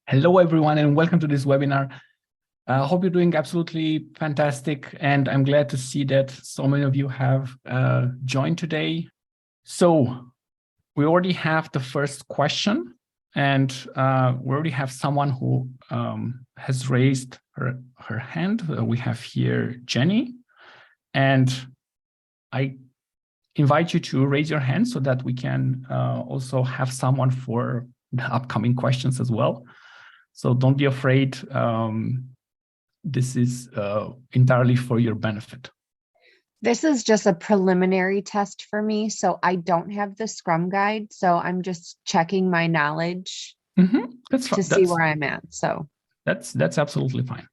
Hello, everyone, and welcome to this webinar. I hope you're doing absolutely fantastic, and I'm glad to see that so many of you have joined today. So we already have the first question, and we already have someone who has raised her hand. We have here Jenny, and I invite you to raise your hand so that we can also have someone for the upcoming questions as well. So don't be afraid. This is entirely for your benefit. This is just a preliminary test for me, so I don't have the Scrum guide. So I'm just checking my knowledge to see where I'm at. So that's absolutely fine.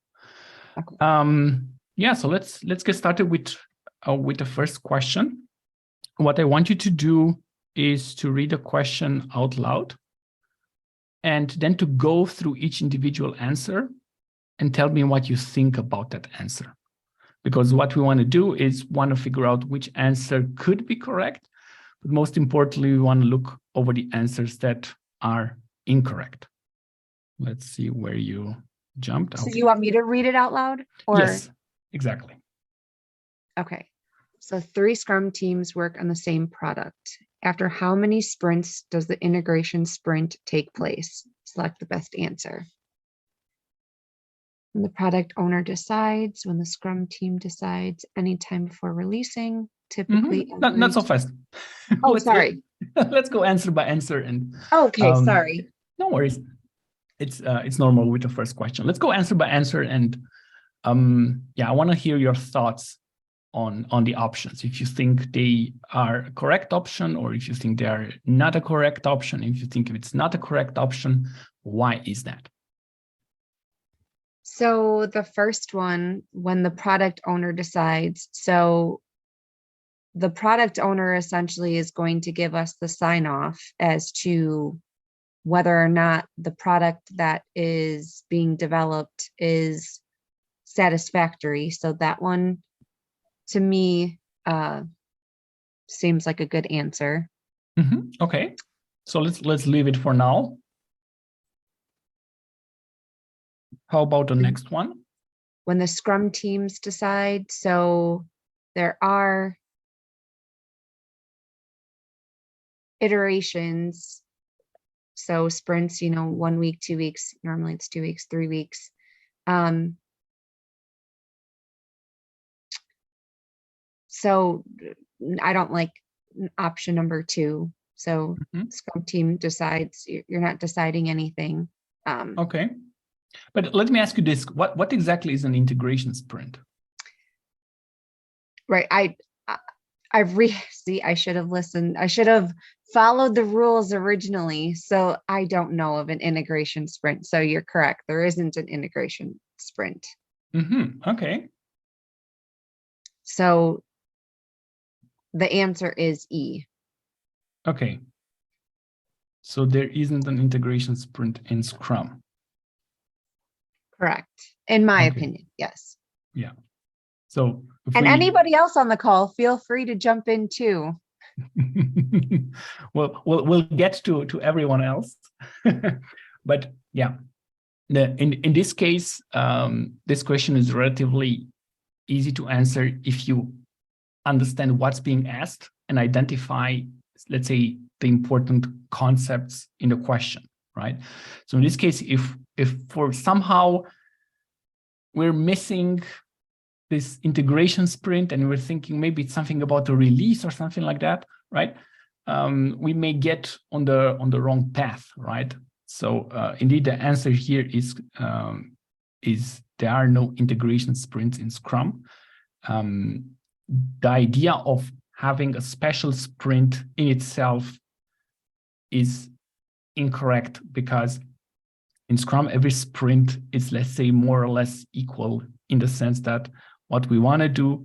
Okay. Yeah. So let's get started with the first question. What I want you to do is to read a question out loud, and then to go through each individual answer and tell me what you think about that answer. Because what we want to do is want to figure out which answer could be correct, but most importantly, we want to look over the answers that are incorrect. Let's see where you jumped. So you want me to read it out loud? Or? Yes, exactly. Okay. So 3 Scrum teams work on the same product. After how many sprints does the integration sprint take place? Select the best answer. When the product owner decides, when the Scrum team decides, anytime before releasing, typically. Not so fast. Oh, sorry. Let's go answer by answer. And okay, sorry. No worries. It's normal with the first question. Let's go answer by answer. And yeah, I want to hear your thoughts on the options. If you think they are a correct option, or if you think they are not a correct option. If you think it's not a correct option, why is that? So the first one, when the product owner decides, so the product owner essentially is going to give us the sign off as to whether or not the product that is being developed is satisfactory. So that one, to me, seems like a good answer. Okay, so let's leave it for now. How about the next one? When the Scrum teams decide, so there are iterations. So sprints, 1 week, 2 weeks, normally it's 2 weeks, 3 weeks. So I don't like option number 2. So Scrum team decides, you're not deciding anything. Okay. But let me ask you this, what exactly is an integration sprint? Right. See, I should have listened. I should have followed the rules originally. So I don't know of an integration sprint. So you're correct. There isn't an integration sprint. Okay. So the answer is E. Okay. So there isn't an integration sprint in Scrum. Correct. In my opinion, yes. Yeah. So and anybody else on the call, feel free to jump in too. Well, we'll get to everyone else. But yeah, in this case, this question is relatively easy to answer if you understand what's being asked and identify, let's say, the important concepts in the question, right? So in this case, if for somehow we're missing this integration sprint and we're thinking maybe it's something about the release or something like that, right? We may get on the wrong path, right? So indeed, the answer here is there are no integration sprints in Scrum. The idea of having a special sprint in itself is incorrect, because in Scrum, every sprint is, let's say, more or less equal, in the sense that what we want to do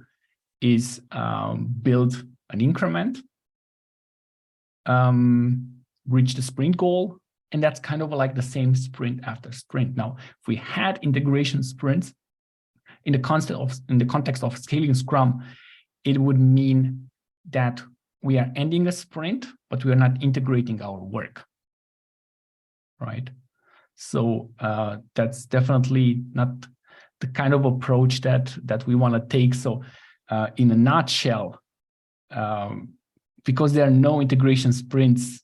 is build an increment, reach the sprint goal, and that's kind of like the same sprint after sprint. Now, if we had integration sprints in the context of scaling Scrum, it would mean that we are ending a sprint, but we are not integrating our work, right? So that's definitely not the kind of approach that we want to take. So in a nutshell, because there are no integration sprints,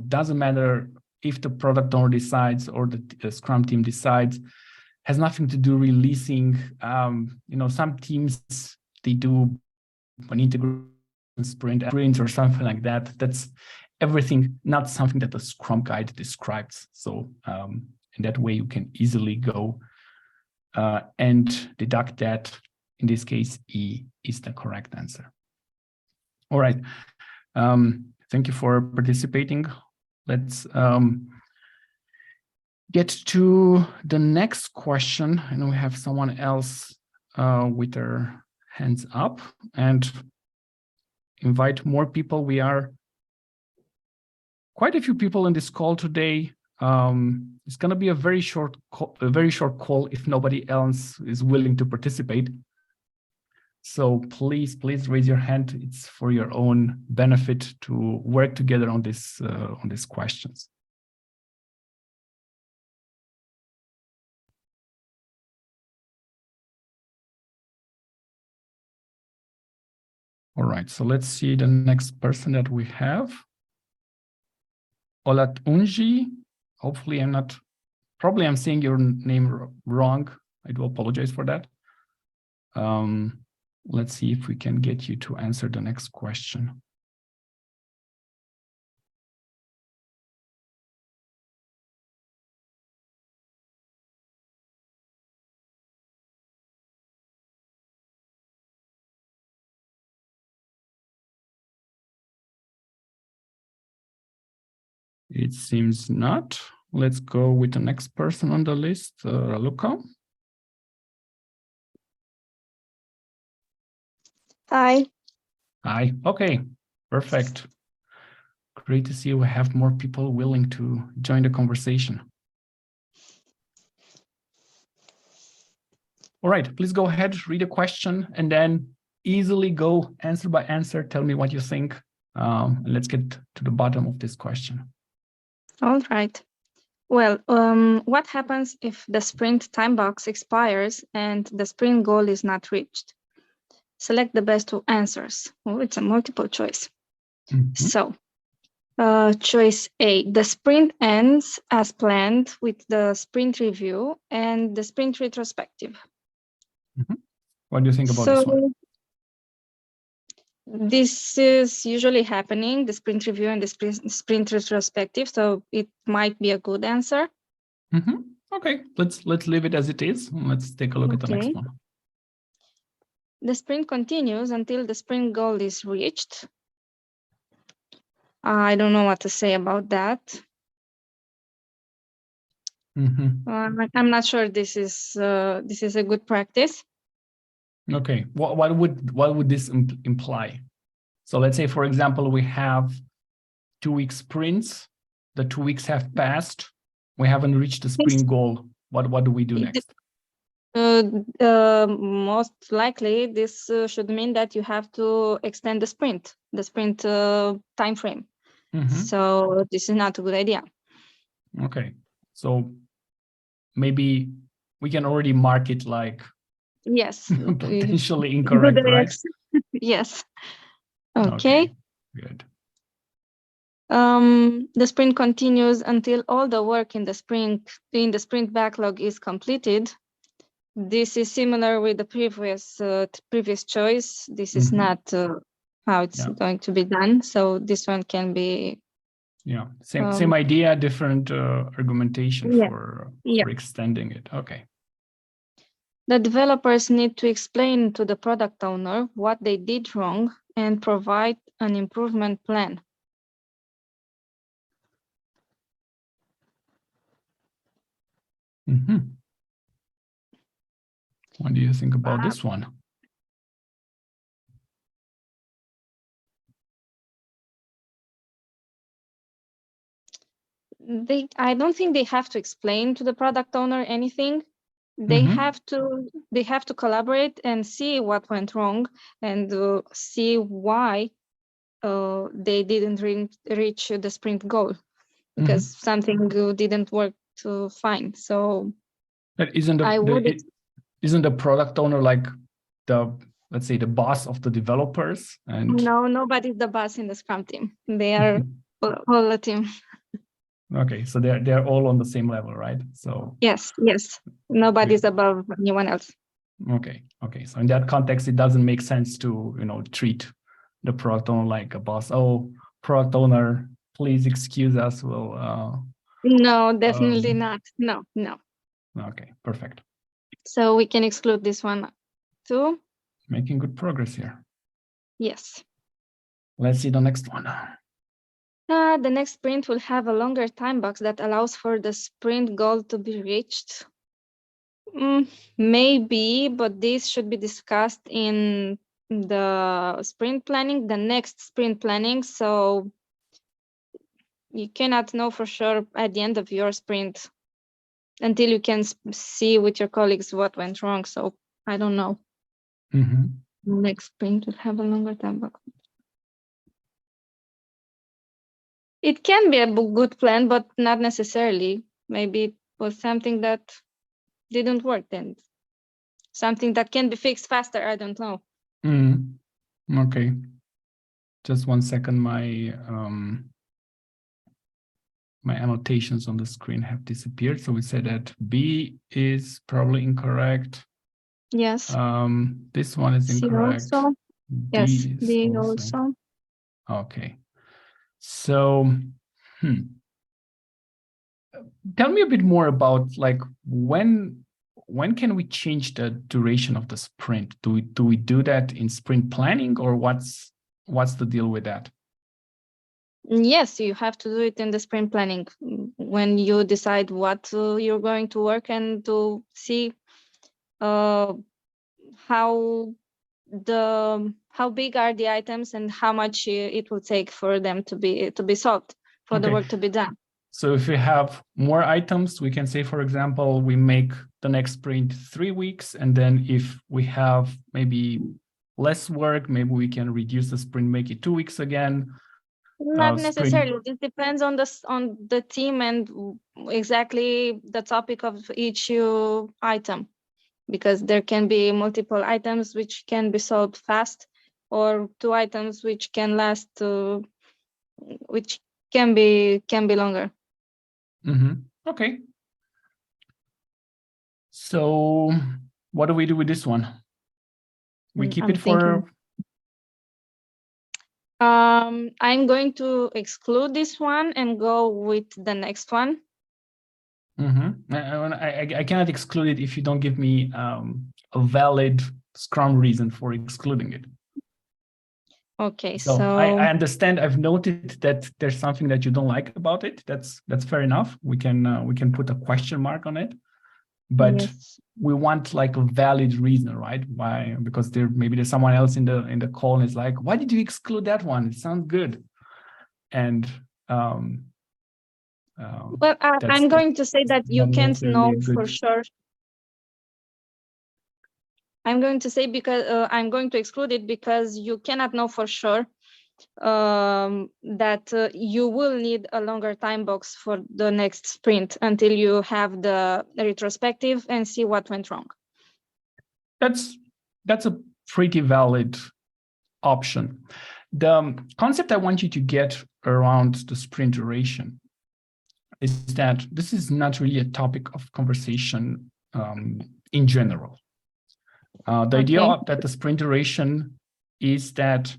doesn't matter if the product owner decides or the Scrum team decides, has nothing to do releasing. Some teams, they do an integration sprint or something like that. That's everything, not something that the Scrum guide describes. So in that way, you can easily go and deduct that. In this case, E is the correct answer. All right. Thank you for participating. Let's get to the next question. And we have someone else with their hands up, and invite more people. We are quite a few people in this call today. It's going to be a very short call if nobody else is willing to participate. So please raise your hand. It's for your own benefit to work together on these questions. All right, so let's see the next person that we have. Olatunji. Hopefully I'm saying your name wrong. I do apologize for that. Let's see if we can get you to answer the next question. It seems not. Let's go with the next person on the list, Raluca. Hi. Hi. Okay, perfect. Great to see we have more people willing to join the conversation. All right, please go ahead, read a question, and then easily go answer by answer. Tell me what you think. And let's get to the bottom of this question. All right. Well, what happens if the sprint time box expires and the sprint goal is not reached? Select the best two answers. Oh, it's a multiple choice. Mm-hmm. So, choice A, the sprint ends as planned with the sprint review and the sprint retrospective. Mm-hmm. What do you think about this one? This is usually happening, the sprint review and the sprint retrospective, so it might be a good answer. Mm-hmm. Okay, let's leave it as it is. Let's take a look at the next one. The sprint continues until the sprint goal is reached. I don't know what to say about that. Mm-hmm. I'm not sure this is a good practice. Okay, what would this imply? So let's say, for example, we have 2-week sprints. The 2 weeks have passed. We haven't reached the sprint goal. What do we do next? Most likely, this should mean that you have to extend the sprint time frame. Mm-hmm. So this is not a good idea. Okay, so maybe we can already mark it like yes, potentially incorrect, right? Yes. Okay. Good. The sprint continues until all the work in the sprint backlog is completed. This is similar with the previous choice. This is not how it's going to be done. So this one can be. Yeah, same idea, different argumentation for extending it. Okay. The developers need to explain to the product owner what they did wrong and provide an improvement plan. Mm-hmm. What do you think about this one? I don't think they have to explain to the product owner anything. They have to collaborate and see what went wrong and see why they didn't reach the sprint goal, because something didn't work to find. So That isn't isn't the product owner like the, let's say, the boss of the developers? And no, nobody's the boss in the Scrum team. They are all a team. okay, so they're all on the same level, right? So Yes, nobody's above anyone else. okay. So in that context, it doesn't make sense to, treat the product owner like a boss. Oh, product owner, please excuse us. No, definitely not. No. Okay, perfect. So we can exclude this one too. Making good progress here. Yes. Let's see the next one. The next sprint will have a longer time box that allows for the sprint goal to be reached. Maybe, but this should be discussed in the sprint planning, the next sprint planning. So you cannot know for sure at the end of your sprint until you can see with your colleagues what went wrong. So I don't know. Next sprint will have a longer time box. It can be a good plan, but not necessarily. Maybe it was something that didn't work then. Something that can be fixed faster. I don't know. Okay. Just 1 second. My my annotations on the screen have disappeared. So we said that B is probably incorrect. Yes. This one is incorrect. Also. D Yes, is D also. Okay. So, tell me a bit more about like when can we change the duration of the sprint? Do we do that in sprint planning, or what's the deal with that? Yes, you have to do it in the sprint planning when you decide what you're going to work and to see how big are the items and how much it will take for them to be solved, for the work to be done. So if we have more items, we can say, for example, we make the next sprint 3 weeks, and then if we have maybe less work, maybe we can reduce the sprint, make it 2 weeks again. Not necessarily. It depends on the team and exactly the topic of each item, because there can be multiple items which can be solved fast, or 2 items which can last, which can be longer. Okay. So what do we do with this one? We keep it for... I'm going to exclude this one and go with the next one. I cannot exclude it if you don't give me a valid Scrum reason for excluding it. Okay, so I understand. I've noted that there's something that you don't like about it. That's fair enough. We can put a question mark on it, but yes, we want like a valid reason, right? Why? Because maybe there's someone else in the call and is like, why did you exclude that one? It sounds good. And well, I'm going to say that you can't know for sure. I'm going to say because I'm going to exclude it because you cannot know for sure that you will need a longer time box for the next sprint until you have the retrospective and see what went wrong. That's a pretty valid option. The concept I want you to get around the sprint duration is that this is not really a topic of conversation in general. The idea that the sprint duration is that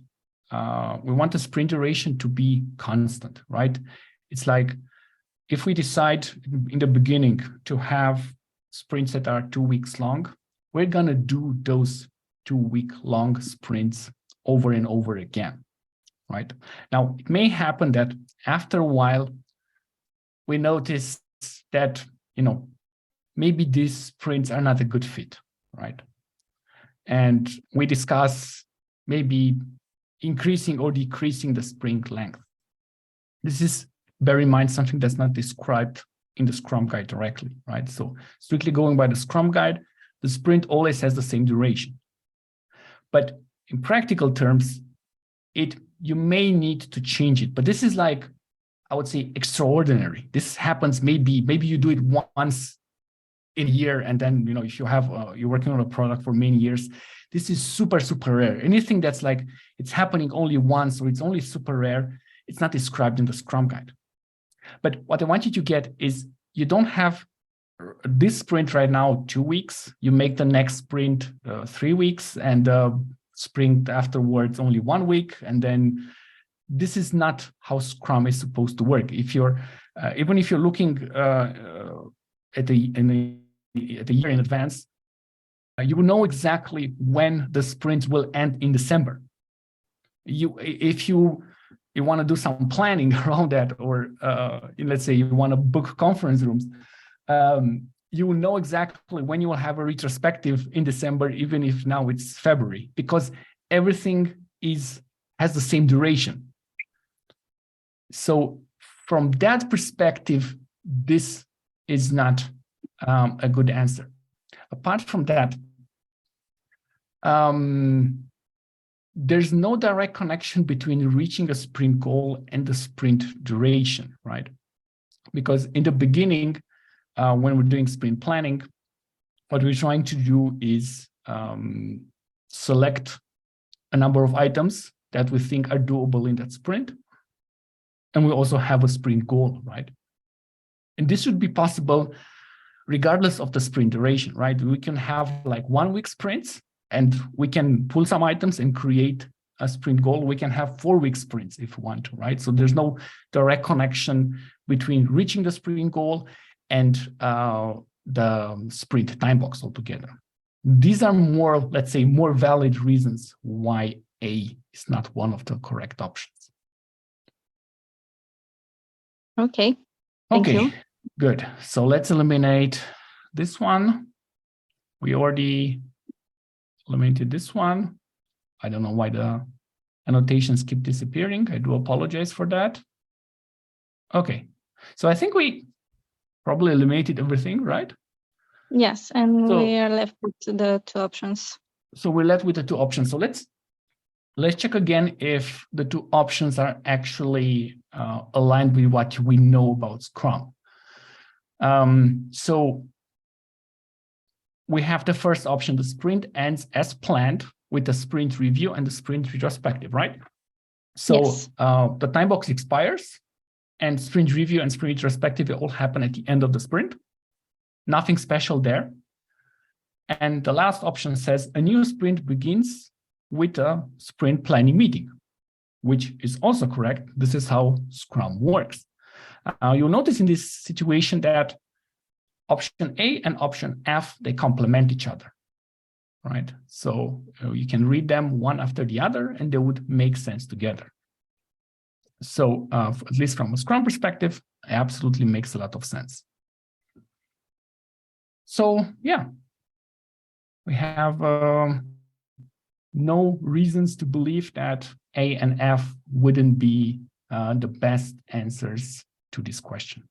we want the sprint duration to be constant, right? It's like if we decide in the beginning to have sprints that are 2 weeks long, we're going to do those 2-week-long sprints over and over again, right? Now, it may happen that after a while, we notice that, maybe these sprints are not a good fit, right? And we discuss maybe increasing or decreasing the sprint length. This is, bear in mind, something that's not described in the Scrum Guide directly, right? So strictly going by the Scrum Guide, the sprint always has the same duration. But in practical terms, you may need to change it. But this is like I would say, extraordinary. This happens maybe you do it once in a year, and then, if you have you're working on a product for many years, this is super, super rare. Anything that's like it's happening only once or it's only super rare, it's not described in the Scrum guide. But what I want you to get is you don't have this sprint right now 2 weeks. You make the next sprint 3 weeks, and sprint afterwards only 1 week, and then this is not how Scrum is supposed to work. If you're even if you're looking at the year in advance, you will know exactly when the sprints will end in December. If you want to do some planning around that, or let's say you want to book conference rooms, you will know exactly when you will have a retrospective in December, even if now it's February, because everything has the same duration. So from that perspective, this is not a good answer. Apart from that, there's no direct connection between reaching a sprint goal and the sprint duration, right? Because in the beginning, when we're doing sprint planning, what we're trying to do is select a number of items that we think are doable in that sprint. And we also have a sprint goal, right? And this should be possible regardless of the sprint duration, right? We can have like 1 week sprints, and we can pull some items and create a sprint goal. We can have 4 week sprints if we want to, right? So there's no direct connection between reaching the sprint goal and the sprint time box altogether. These are more, let's say, more valid reasons why A is not one of the correct options. Okay. Thank you. Good. So let's eliminate this one. We already eliminated this one. I don't know why the annotations keep disappearing. I do apologize for that. Okay. So I think we probably eliminated everything, right? Yes, and we are left with the 2 options. So we're left with the 2 options. So let's check again if the 2 options are actually aligned with what we know about Scrum. So we have the first option: the sprint ends as planned with the sprint review and the sprint retrospective, right? So yes. The time box expires, and sprint review and sprint retrospective all happen at the end of the sprint. Nothing special there. And the last option says a new sprint begins with a sprint planning meeting, which is also correct. This is how Scrum works. You'll notice in this situation that option A and option F, they complement each other, right? So you can read them one after the other, and they would make sense together. So at least from a Scrum perspective, it absolutely makes a lot of sense. So yeah, we have no reasons to believe that A and F wouldn't be the best answers to this question.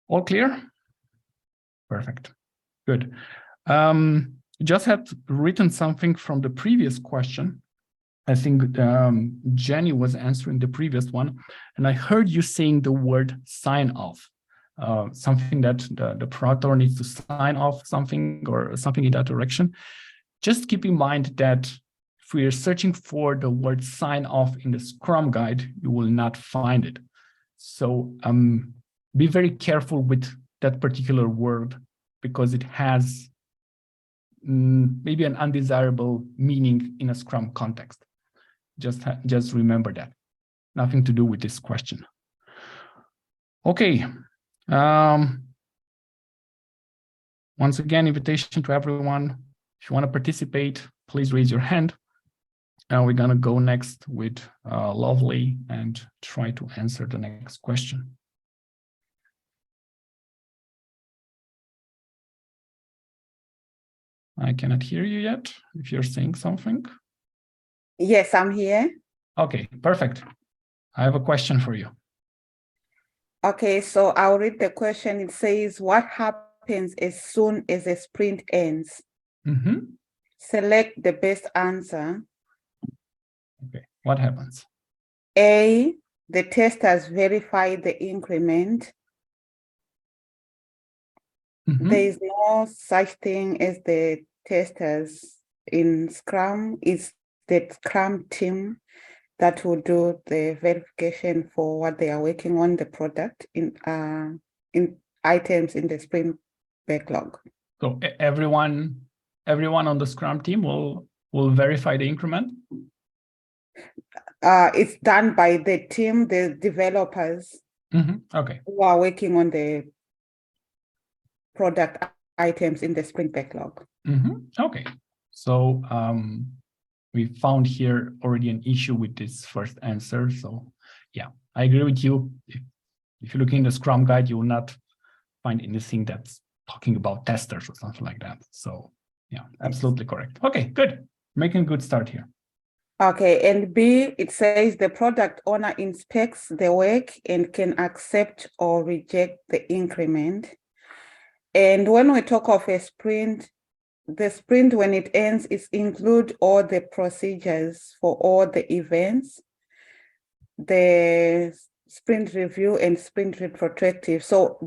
All clear? Perfect. Good. Just had written something from the previous question. I think Jenny was answering the previous one, and I heard you saying the word sign off, something that the product owner needs to sign off something or something in that direction. Just keep in mind that if we are searching for the word sign off in the Scrum guide, you will not find it. So be very careful with that particular word, because it has maybe an undesirable meaning in a Scrum context. Just remember that. Nothing to do with this question. Okay. Once again, invitation to everyone. If you want to participate, please raise your hand. And we're going to go next with Lovely and try to answer the next question. I cannot hear you yet, if you're saying something. Yes, I'm here. Okay, perfect. I have a question for you. Okay, so I'll read the question. It says, what happens as soon as a sprint ends? Select the best answer. Okay, what happens? A, the testers verify the increment. There is no such thing as the testers in Scrum. It's the Scrum team that will do the verification for what they are working on, the product in items in the sprint backlog. So everyone on the Scrum team will verify the increment? It's done by the team, the developers Okay. who are working on the product items in the sprint backlog. Okay. So we found here already an issue with this first answer. So yeah, I agree with you. If you look in the Scrum guide, you will not find anything that's talking about testers or something like that. So yeah, absolutely correct. Okay, good. Making a good start here. Okay, and B, it says the product owner inspects the work and can accept or reject the increment. And when we talk of a sprint, the sprint, when it ends, it includes all the procedures for all the events, the sprint review and sprint retrospective. So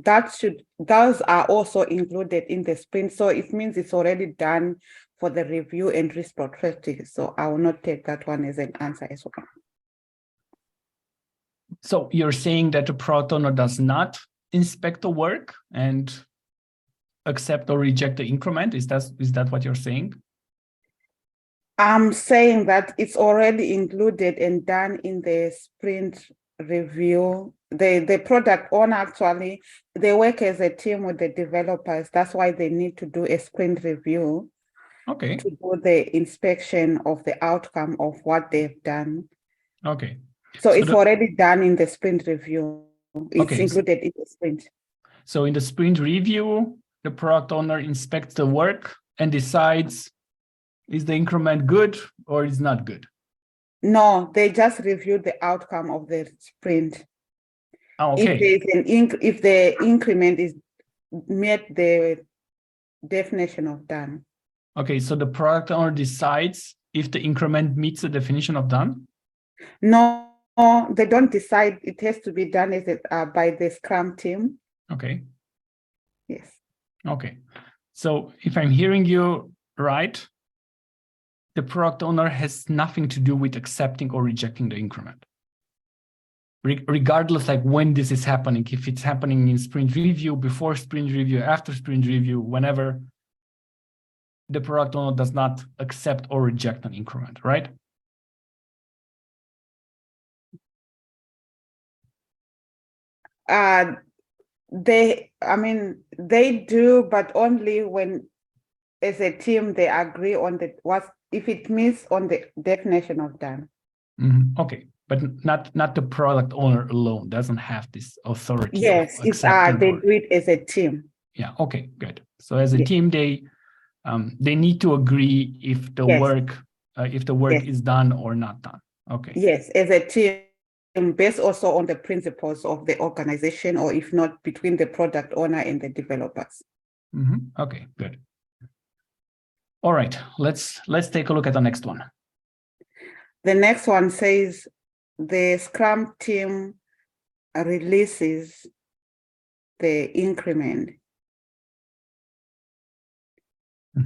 those are also included in the sprint. So it means it's already done for the review and retrospective. So I will not take that one as an answer as well. So you're saying that the product owner does not inspect the work and accept or reject the increment? Is that what you're saying? I'm saying that it's already included and done in the sprint review. The product owner actually, they work as a team with the developers. That's why they need to do a sprint review. Okay. To do the inspection of the outcome of what they've done. Okay. So it's already done in the sprint review. It's included in the sprint. So in the sprint review, the product owner inspects the work and decides, is the increment good or is not good? No, they just review the outcome of the sprint. Oh, okay. If the increment is met the definition of done. Okay, so the product owner decides if the increment meets the definition of done? No, they don't decide. It has to be done by the Scrum team. Okay. Yes. Okay. So if I'm hearing you right, the product owner has nothing to do with accepting or rejecting the increment. Regardless like when this is happening, if it's happening in sprint review, before sprint review, after sprint review, whenever, the product owner does not accept or reject an increment, right? They do, but only when as a team they agree on if it meets on the definition of done. Okay, but not the product owner alone doesn't have this authority. Yes, they do it as a team. Yeah. Okay. Good. So as a team, they need to agree if the work is done or not done. Okay. Yes, as a team, based also on the principles of the organization, or if not, between the product owner and the developers. Okay. Good. All right. Let's take a look at the next one. The next one says the Scrum team releases the increment.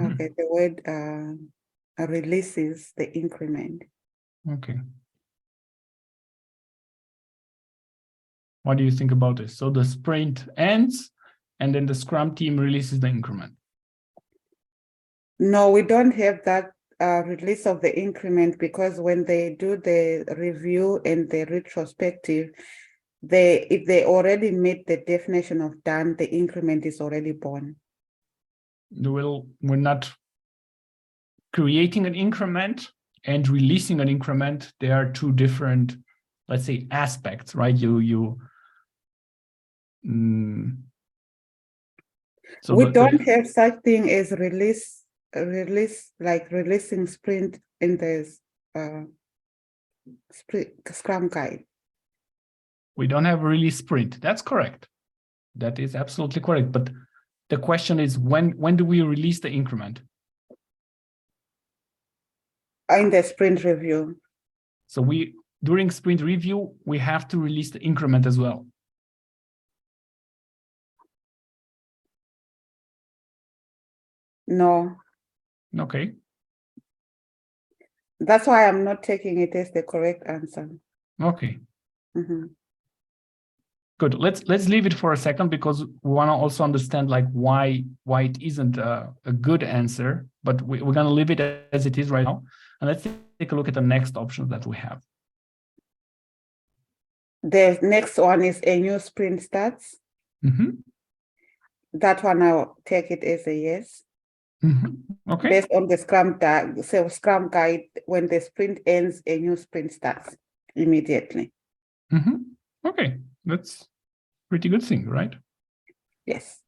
Okay, the word releases the increment. Okay. What do you think about this? So the sprint ends and then the Scrum team releases the increment. No, we don't have that release of the increment, because when they do the review and the retrospective, if they already meet the definition of done, the increment is already born. We're not creating an increment and releasing an increment. They are two different, let's say, aspects, right? So we don't have such thing as release like releasing sprint in the Scrum guide. We don't have release sprint. That's correct. That is absolutely correct. But the question is, when do we release the increment? In the sprint review. So during sprint review, we have to release the increment as well. No. Okay. That's why I'm not taking it as the correct answer. Okay. Mhm. Good. Let's leave it for a second, because we want to also understand like why it isn't a good answer, but we're going to leave it as it is right now. And let's take a look at the next option that we have. The next one is a new sprint starts. Mm-hmm. That one I'll take it as a yes. Mm-hmm. Okay. Based on the Scrum guide, when the sprint ends, a new sprint starts immediately. Mm-hmm. Okay, that's pretty good thing, right? Yes.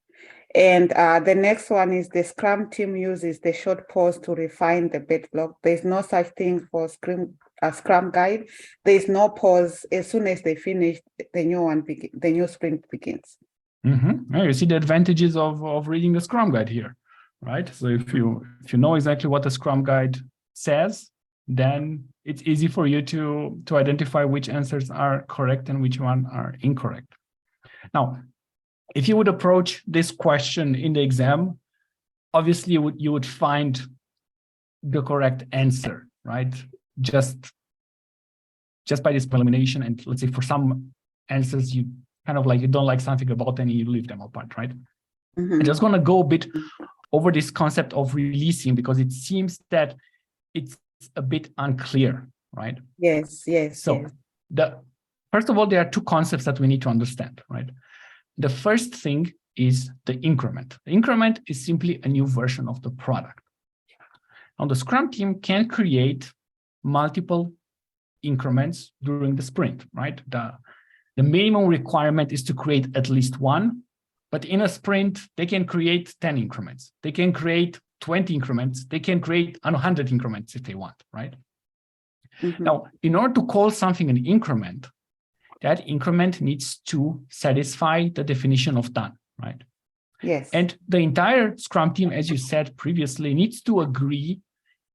And the next one is the Scrum team uses the short pause to refine the backlog. There's no such thing for Scrum guide. There's no pause. As soon as they finish, the new sprint begins. Mm-hmm. Yeah, you see the advantages of reading the Scrum guide here, right? So if you know exactly what the Scrum guide says, then it's easy for you to identify which answers are correct and which one are incorrect. Now, if you would approach this question in the exam, obviously you would find the correct answer, right? Just by this elimination, and let's say for some answers you kind of like, you don't like something about and you leave them apart, right? Mhm. I'm just going to go a bit over this concept of releasing, because it seems that it's a bit unclear, right? Yes, yes. So yes. first of all, there are two concepts that we need to understand, right? The first thing is the increment. The increment is simply a new version of the product. Now, the Scrum team can create multiple increments during the sprint, right? The minimum requirement is to create at least one, but in a sprint, they can create 10 increments. They can create 20 increments. They can create 100 increments if they want, right? Mhm. Now, in order to call something an increment, that increment needs to satisfy the definition of done, right? Yes. And the entire Scrum team, as you said previously, needs to agree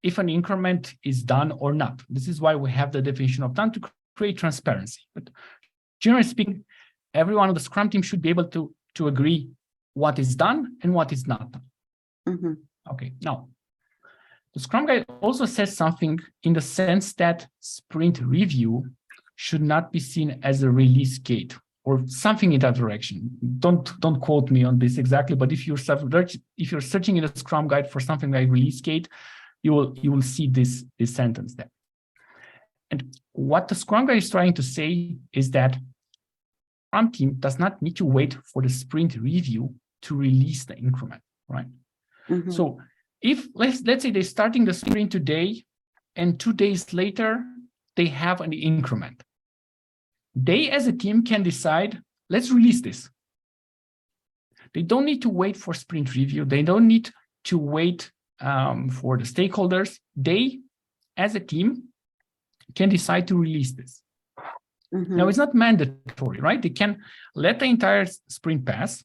if an increment is done or not. This is why we have the definition of done, to create transparency. But generally speaking, everyone on the Scrum team should be able to agree what is done and what is not done. Mhm. Okay, now, the Scrum guide also says something in the sense that sprint review should not be seen as a release gate or something in that direction. Don't quote me on this exactly, but if you're searching in the Scrum guide for something like release gate, you will see this sentence there. And what the Scrum guide is trying to say is that Scrum team does not need to wait for the sprint review to release the increment, right? Mhm. So if let's say they're starting the sprint today, and 2 days later they have an increment, they as a team can decide, let's release this. They don't need to wait for sprint review. They don't need to wait for the stakeholders. They as a team can decide to release this. Mhm. Now, it's not mandatory, right? They can let the entire sprint pass,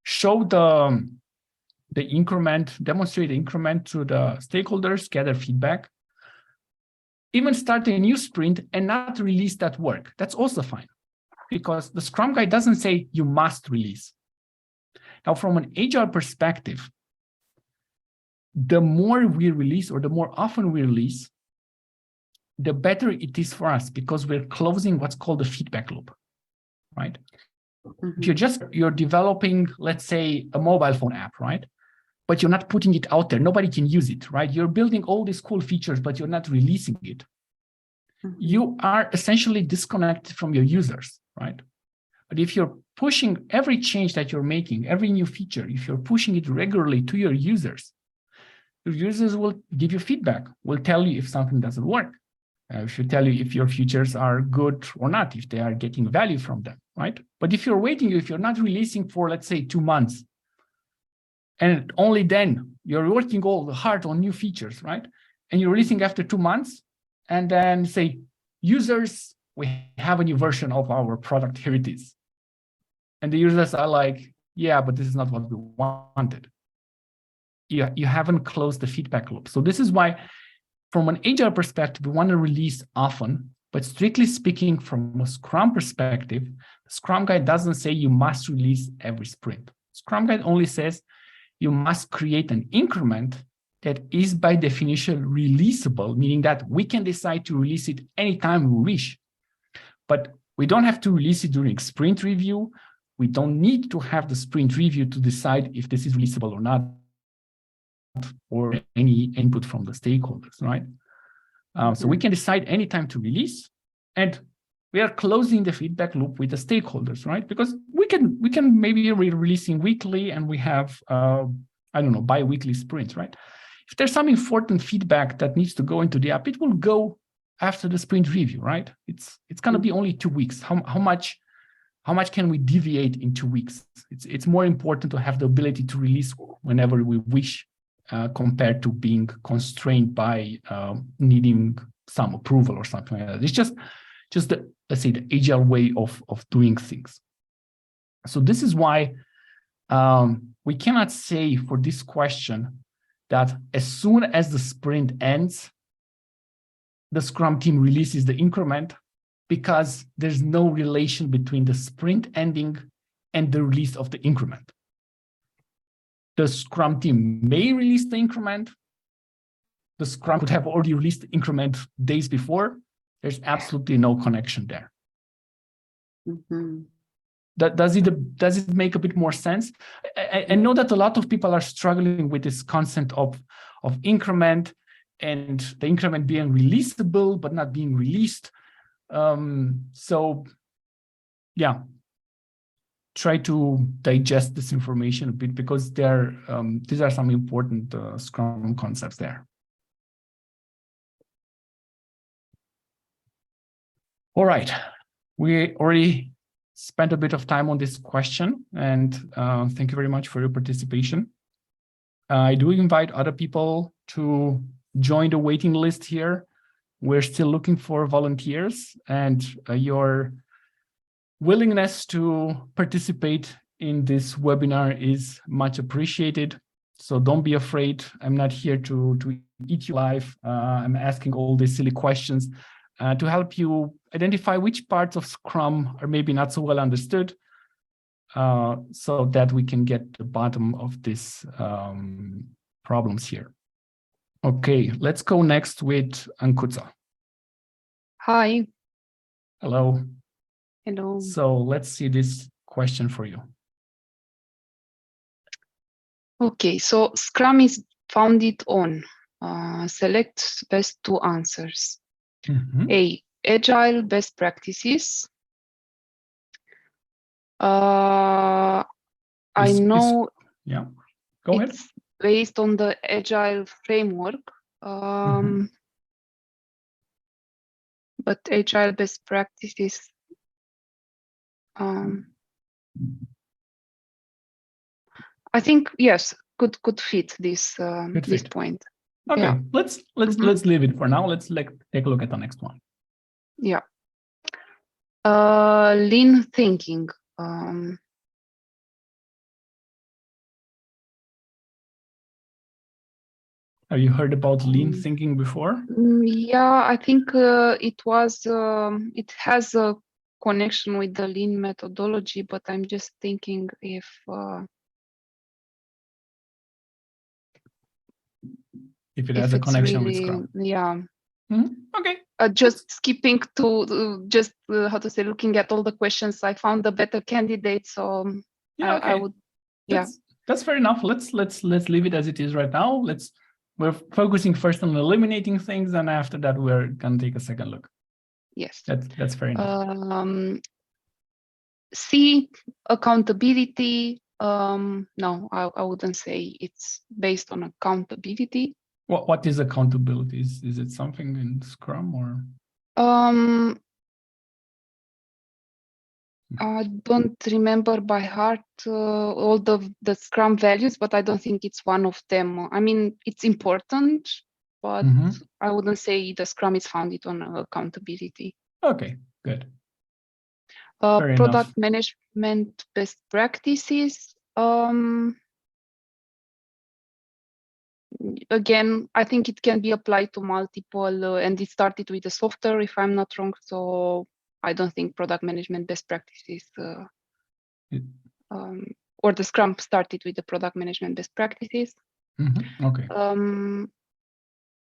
show the increment, demonstrate the increment to the stakeholders, gather feedback, even start a new sprint and not release that work. That's also fine, because the Scrum guide doesn't say you must release. Now, from an agile perspective, the more we release, or the more often we release, the better it is for us, because we're closing what's called the feedback loop, right? Mhm. If you're developing, let's say, a mobile phone app, right? But you're not putting it out there, nobody can use it, right? You're building all these cool features, but you're not releasing it. Mhm. You are essentially disconnected from your users, right? But if you're pushing every change that you're making, every new feature, if you're pushing it regularly to your users will give you feedback, will tell you if something doesn't work. Should tell you if your features are good or not, if they are getting value from them, right? But if you're waiting, if you're not releasing for, let's say, 2 months, and only then you're working all hard on new features, right? And you're releasing after 2 months, and then say, users, we have a new version of our product, here it is. And the users are like, yeah, but this is not what we wanted. You haven't closed the feedback loop. So this is why from an agile perspective, we want to release often, but strictly speaking, from a Scrum perspective, the Scrum Guide doesn't say you must release every sprint. Scrum Guide only says you must create an increment that is by definition releasable, meaning that we can decide to release it anytime we wish. But we don't have to release it during sprint review. We don't need to have the sprint review to decide if this is releasable or not, or any input from the stakeholders, right? So we can decide anytime to release, and we are closing the feedback loop with the stakeholders, right? Because we can maybe be releasing weekly, and we have I don't know, bi-weekly sprints, right? If there's some important feedback that needs to go into the app, it will go after the sprint review, right? It's going to be only 2 weeks. How much can we deviate in 2 weeks? It's more important to have the ability to release whenever we wish, compared to being constrained by needing some approval or something like that. It's just the, let's say, the agile way of doing things. So this is why we cannot say for this question that as soon as the sprint ends, the Scrum team releases the increment, because there's no relation between the sprint ending and the release of the increment. The Scrum team may release the increment. The Scrum could have already released the increment days before. There's absolutely no connection there. Does it make a bit more sense? I know that a lot of people are struggling with this concept of increment, and the increment being releasable but not being released. So yeah, try to digest this information a bit, because these are some important Scrum concepts there. All right, we already spent a bit of time on this question, and thank you very much for your participation. I do invite other people to join the waiting list here. We're still looking for volunteers, and your willingness to participate in this webinar is much appreciated. So don't be afraid. I'm not here to eat you alive. I'm asking all these silly questions to help you identify which parts of Scrum are maybe not so well understood, so that we can get to the bottom of these problems here. Okay, let's go next with Ankutsa. Hi. Hello. Hello. So let's see this question for you. Okay, so Scrum is founded on select best 2 answers. A, agile best practices. I know yeah, go ahead. It's based on the agile framework, but agile best practices. I think yes, could fit this this point. Okay, yeah. let's leave it for now. Let's take a look at the next one. Yeah. Lean thinking. Have you heard about lean thinking before? Yeah, I think it has a connection with the lean methodology, but I'm just thinking if it has a connection really, with Scrum. Yeah. Okay. Just skipping to how to say, looking at all the questions, I found a better candidate. So yeah, okay. I would. Yeah, that's fair enough. Let's leave it as it is right now. We're focusing first on eliminating things, and after that we're gonna take a second look. Yes, that's fair enough. C, accountability. No, I wouldn't say it's based on accountability. What is accountability? Is it something in Scrum or? I don't remember by heart all the Scrum values, but I don't think it's one of them. I mean, it's important, but I wouldn't say the Scrum is founded on accountability. Okay, good. Product management best practices. again, I think it can be applied to multiple, and it started with the software, if I'm not wrong. So I don't think product management best practices, or the Scrum started with the product management best practices. Okay.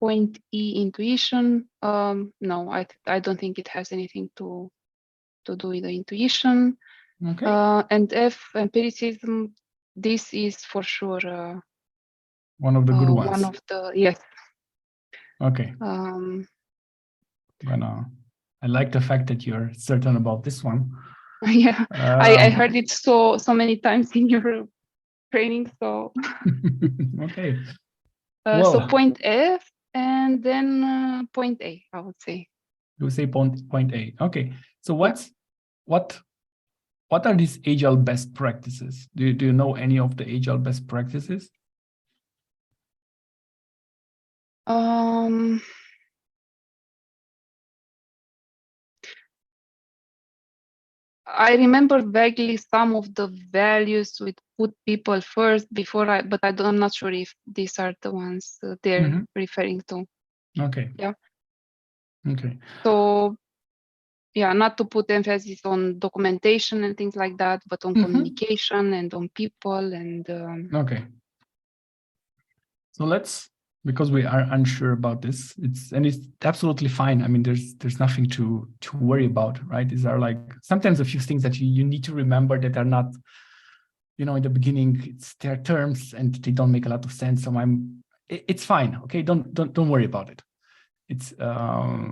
Point E, intuition. No, I don't think it has anything to do with the intuition. Okay. And F, empiricism. This is for sure One of the good ones. one of the, yes. Okay. I like the fact that you're certain about this one. Yeah, I heard it so many times in your training. So okay. So point F and then point A, I would say. You say point A. Okay. So what are these agile best practices? Do you know any of the agile best practices? I remember vaguely some of the values with put people first before but I'm not sure if these are the ones they're referring to. Okay. Yeah. Okay. So yeah, not to put emphasis on documentation and things like that, but on communication and on people and. Okay. So because we are unsure about this, it's absolutely fine. I mean, there's nothing to worry about, right? These are like sometimes a few things that you need to remember that are not, in the beginning, it's their terms and they don't make a lot of sense. So it's fine. Okay, don't worry about it. It's not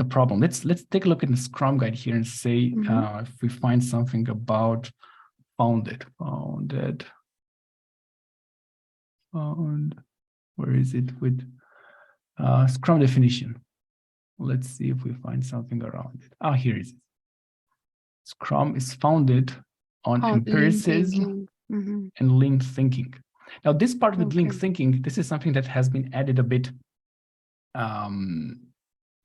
a problem. Let's take a look at the Scrum guide here and say if we find something about founded. Where is it with Scrum definition? Let's see if we find something around it. Here it is. Scrum is founded on empiricism and lean thinking. Now, this part with lean thinking, this is something that has been added a bit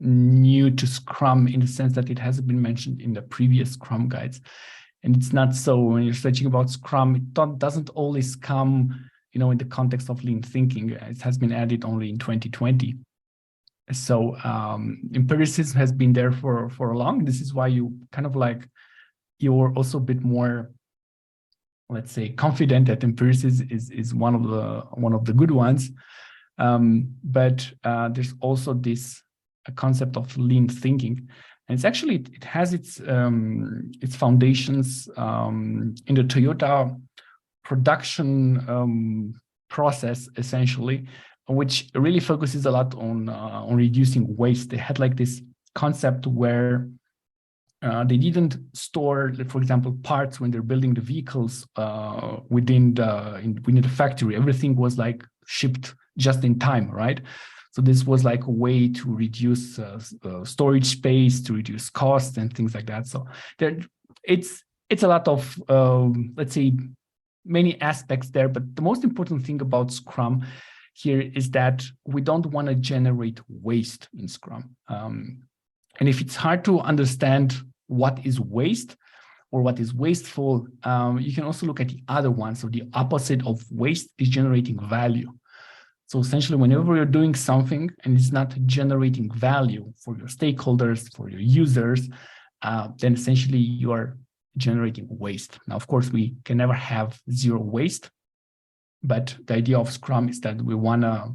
new to Scrum in the sense that it hasn't been mentioned in the previous Scrum guides. And it's not so when you're searching about Scrum, it doesn't always come in the context of lean thinking. It has been added only in 2020. So empiricism has been there for long. This is why you kind of like, you're also a bit more, let's say, confident that empiricism is one of the good ones. But there's also this concept of lean thinking. And it's actually, it has its foundations in the Toyota production process, essentially, which really focuses a lot on reducing waste. They had like this concept where they didn't store, for example, parts when they're building the vehicles within the factory. Everything was like shipped just in time, right? So this was like a way to reduce storage space, to reduce costs and things like that. So it's a lot of let's say, many aspects there, but the most important thing about Scrum here is that we don't want to generate waste in Scrum. And if it's hard to understand what is waste or what is wasteful, you can also look at the other one. So the opposite of waste is generating value. So essentially, whenever you're doing something and it's not generating value for your stakeholders, for your users, then essentially you are generating waste. Now, of course, we can never have zero waste, but the idea of Scrum is that we wanna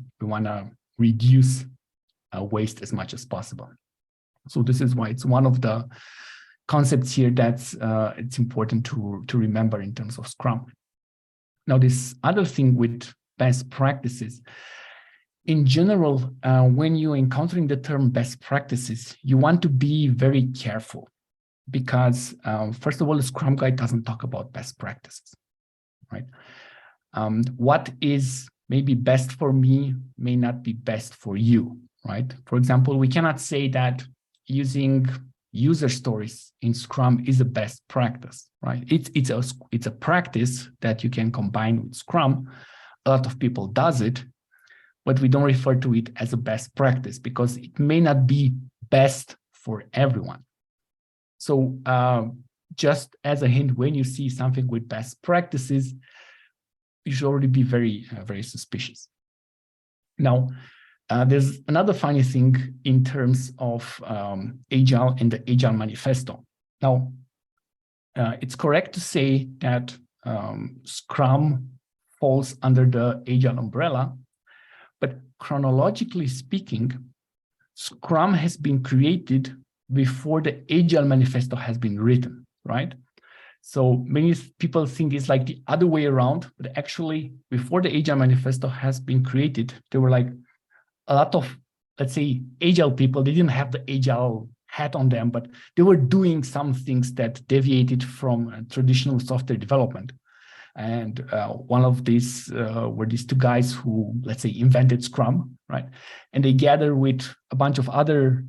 reduce waste as much as possible. So this is why it's one of the concepts here that's it's important to remember in terms of Scrum. Now, this other thing with best practices, in general, when you're encountering the term best practices, you want to be very careful. Because first of all, the Scrum Guide doesn't talk about best practices, right? What is maybe best for me may not be best for you, right? For example, we cannot say that using user stories in Scrum is a best practice, right? It's a practice that you can combine with Scrum. A lot of people does it, but we don't refer to it as a best practice because it may not be best for everyone. So just as a hint, when you see something with best practices, you should already be very, very suspicious. Now, there's another funny thing in terms of Agile and the Agile Manifesto. Now, it's correct to say that Scrum falls under the Agile umbrella, but chronologically speaking, Scrum has been created before the Agile Manifesto has been written, right? So many people think it's like the other way around, but actually before the Agile Manifesto has been created, there were like a lot of, let's say, Agile people. They didn't have the Agile hat on them, but they were doing some things that deviated from traditional software development. And one of these were these two guys who, let's say, invented Scrum, right? And they gathered with a bunch of other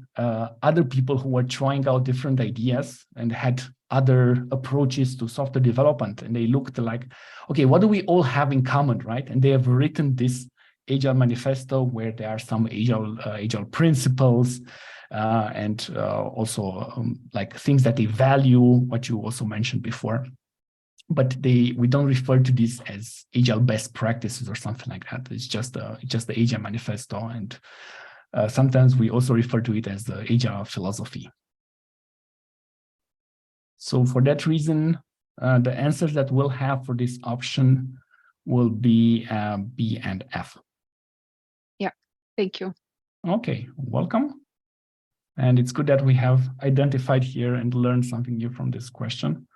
people who were trying out different ideas and had other approaches to software development. And they looked like, okay, what do we all have in common, right? And they have written this Agile Manifesto where there are some Agile principles and also like things that they value, what you also mentioned before. But we don't refer to this as Agile best practices or something like that. It's just the Agile Manifesto, and sometimes we also refer to it as the Agile philosophy. So for that reason, the answers that we'll have for this option will be B and F. Yeah, thank you. Okay, welcome. And it's good that we have identified here and learned something new from this question.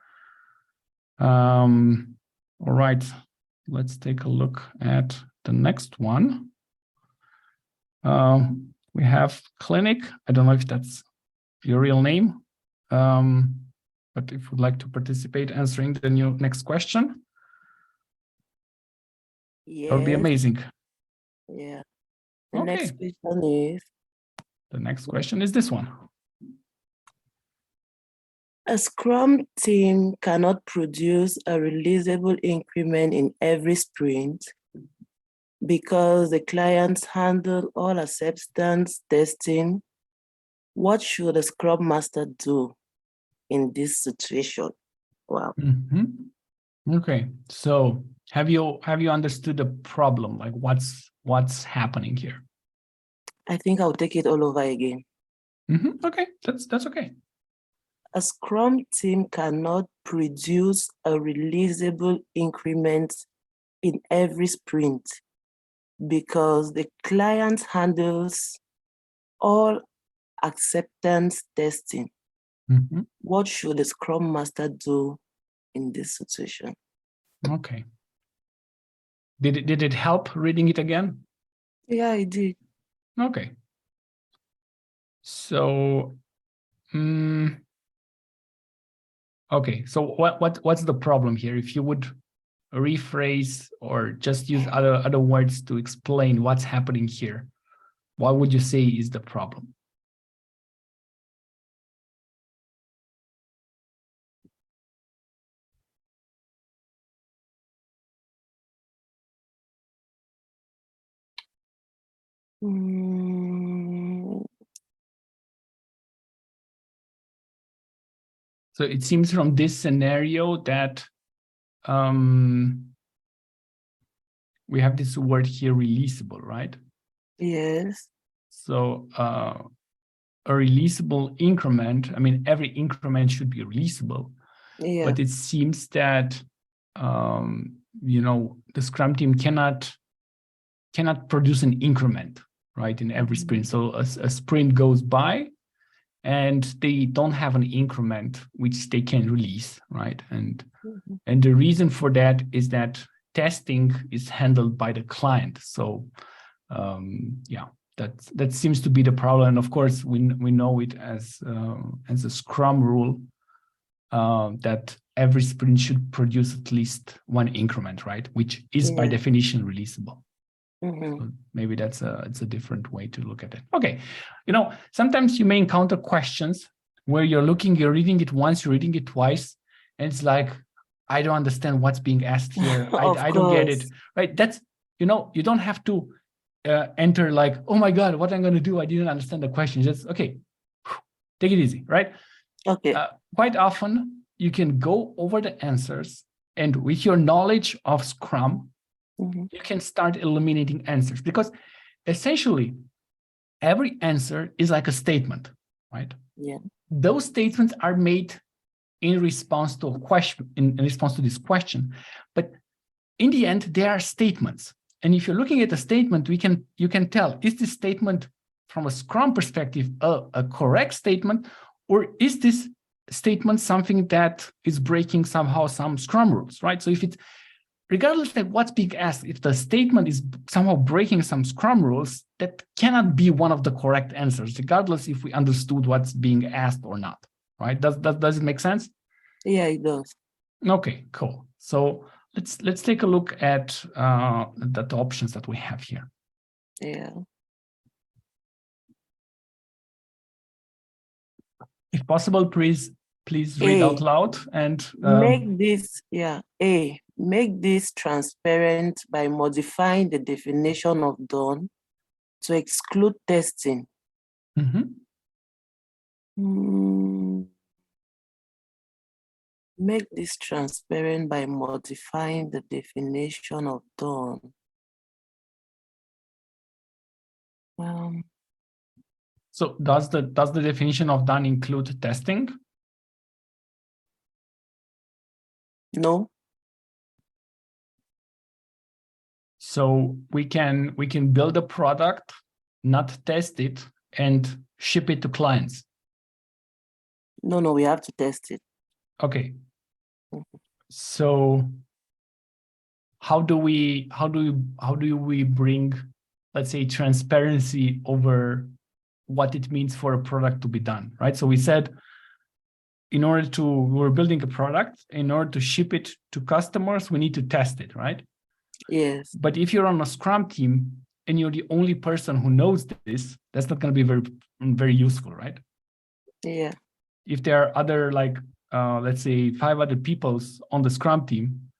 All right, let's take a look at the next one. We have Clinic. I don't know if that's your real name, but if you'd like to participate answering the next question, Yes. that would be amazing. Yeah. The Okay. next question is, The next question is this one. a Scrum team cannot produce a releasable increment in every sprint because the clients handle all acceptance testing. What should a Scrum Master do in this situation? Wow. Mm-hmm. Okay, so have you understood the problem? Like what's happening here? I think I'll take it all over again. Mm-hmm. Okay, that's okay. A Scrum team cannot produce a releasable increment in every sprint because the client handles all acceptance testing. Mm-hmm. What should the Scrum Master do in this situation? Okay. Did it help reading it again? Yeah, I did. Okay. So, okay. So what's the problem here? If you would rephrase or just use other words to explain what's happening here, what would you say is the problem? So it seems from this scenario that we have this word here, releasable, right? Yes. So a releasable increment, I mean, every increment should be releasable, Yeah. but it seems that, you know, the Scrum team cannot produce an increment, right, in every sprint. So a sprint goes by and they don't have an increment which they can release, right? And the reason for that is that testing is handled by the client. So yeah, that seems to be the problem. And of course, we know it as a Scrum rule that every sprint should produce at least one increment, right? Which is by definition releasable. So maybe it's a different way to look at it. Okay, you know, sometimes you may encounter questions where you're reading it once, you're reading it twice, and it's like, I don't understand what's being asked here. I don't get it, right? That's, you know, you don't have to enter like, oh my God, what I'm going to do? I didn't understand the question. Just, okay, take it easy, right? Okay. Quite often you can go over the answers, and with your knowledge of Scrum, you can start eliminating answers, because essentially every answer is like a statement, right? Yeah. Those statements are made in response to a question, in response to this question, but in the end, they are statements. And if you're looking at a statement, you can tell, is this statement from a Scrum perspective a correct statement, or is this statement something that is breaking somehow some Scrum rules, right? So if it's, regardless of what's being asked, if the statement is somehow breaking some Scrum rules, that cannot be one of the correct answers, regardless if we understood what's being asked or not, right? Does it make sense? Yeah, it does. Okay, cool. So let's take a look at the options that we have here. Yeah. If possible, please read out loud and make this, make this transparent by modifying the definition of done to exclude testing. Make this transparent by modifying the definition of done. So does the definition of done include testing? No. So we can build a product, not test it, and ship it to clients. No, we have to test it. Okay. So how do we bring, let's say, transparency over what it means for a product to be done, right? So we said, we're building a product, in order to ship it to customers, we need to test it, right? Yes. But if you're on a Scrum team and you're the only person who knows this, that's not going to be very useful, right? Yeah. If there are other, like, let's say 5 other people on the Scrum team,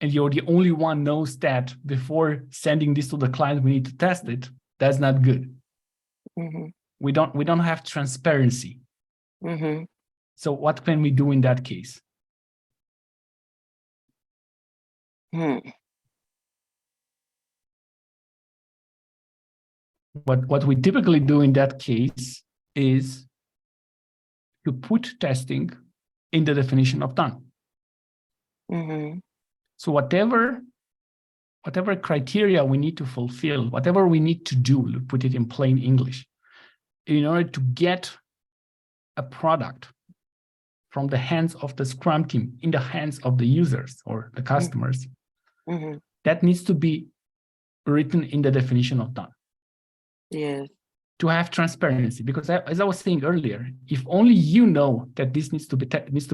and you're the only one knows that before sending this to the client, we need to test it, that's not good. We don't have transparency. So what can we do in that case? What we typically do in that case is to put testing in the definition of done. So whatever criteria we need to fulfill, whatever we need to do, put it in plain English, in order to get a product from the hands of the Scrum team in the hands of the users or the customers, that needs to be written in the definition of done. Yes. To have transparency, because as I was saying earlier, if only you know that this needs to be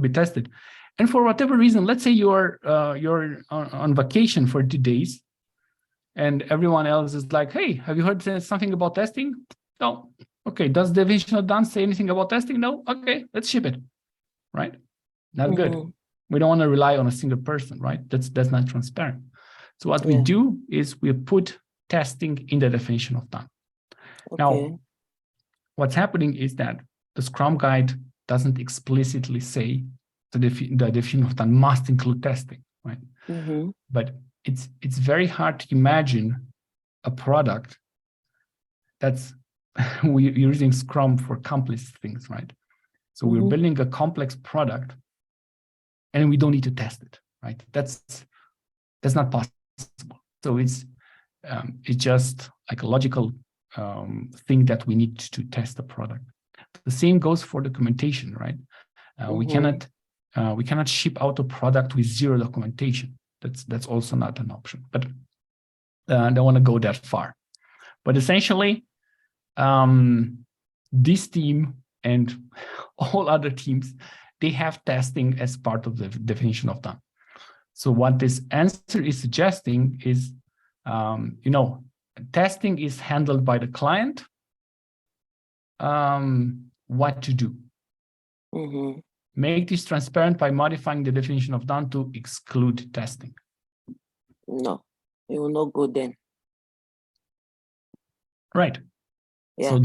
tested, and for whatever reason, let's say you're on vacation for 2 days, and everyone else is like, "Hey, have you heard something about testing?" No. Okay. Does the definition of done say anything about testing? No. Okay, let's ship it. Right? Not good. We don't want to rely on a single person, right? That's not transparent. So what we do is we put testing in the definition of done. Now, what's happening is that the Scrum guide doesn't explicitly say the definition of done must include testing, right? But it's very hard to imagine a product that's we're using Scrum for complex things, right? So we're building a complex product, and we don't need to test it, right? That's not possible. So it's just like a logical thing that we need to test the product. The same goes for documentation, right? We cannot ship out a product with 0 documentation. That's also not an option. But I don't want to go that far. But essentially, this team and all other teams, they have testing as part of the definition of done. So what this answer is suggesting is, testing is handled by the client. What to do? Make this transparent by modifying the definition of done to exclude testing. No, it will not go then. Right. Yeah. So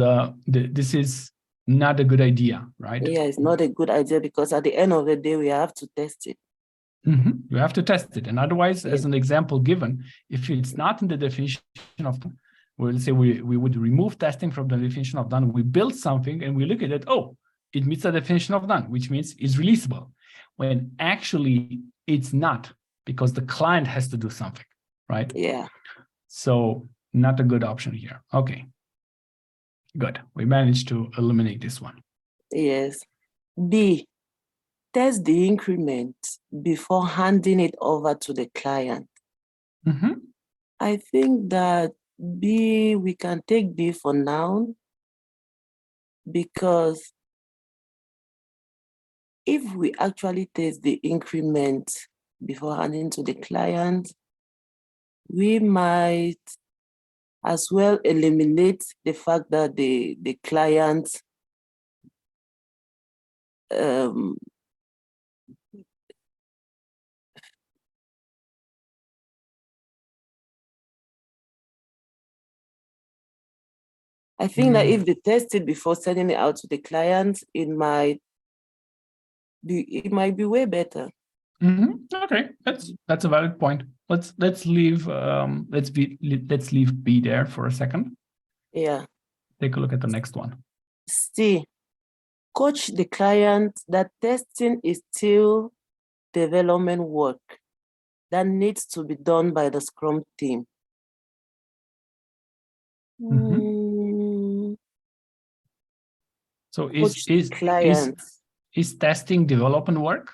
this is not a good idea, right? Yeah, it's not a good idea, because at the end of the day, we have to test it. You have to test it. And otherwise, as an example given, if it's not in the definition of done, we'll say we would remove testing from the definition of done. We build something and we look at it, oh, it meets the definition of done, which means it's releasable. When actually it's not, because the client has to do something, right? Yeah. So not a good option here. Okay, good. We managed to eliminate this one. Yes. B, test the increment before handing it over to the client. I think that B, we can take B for now, because if we actually test the increment before handing to the client, we might as well eliminate the fact that the client I think that if they test it before sending it out to the client, it might be way better. Okay, that's a valid point. Let's leave let's leave B there for a second. Yeah. Take a look at the next one. C, coach the client that testing is still development work that needs to be done by the Scrum team. So is testing development work?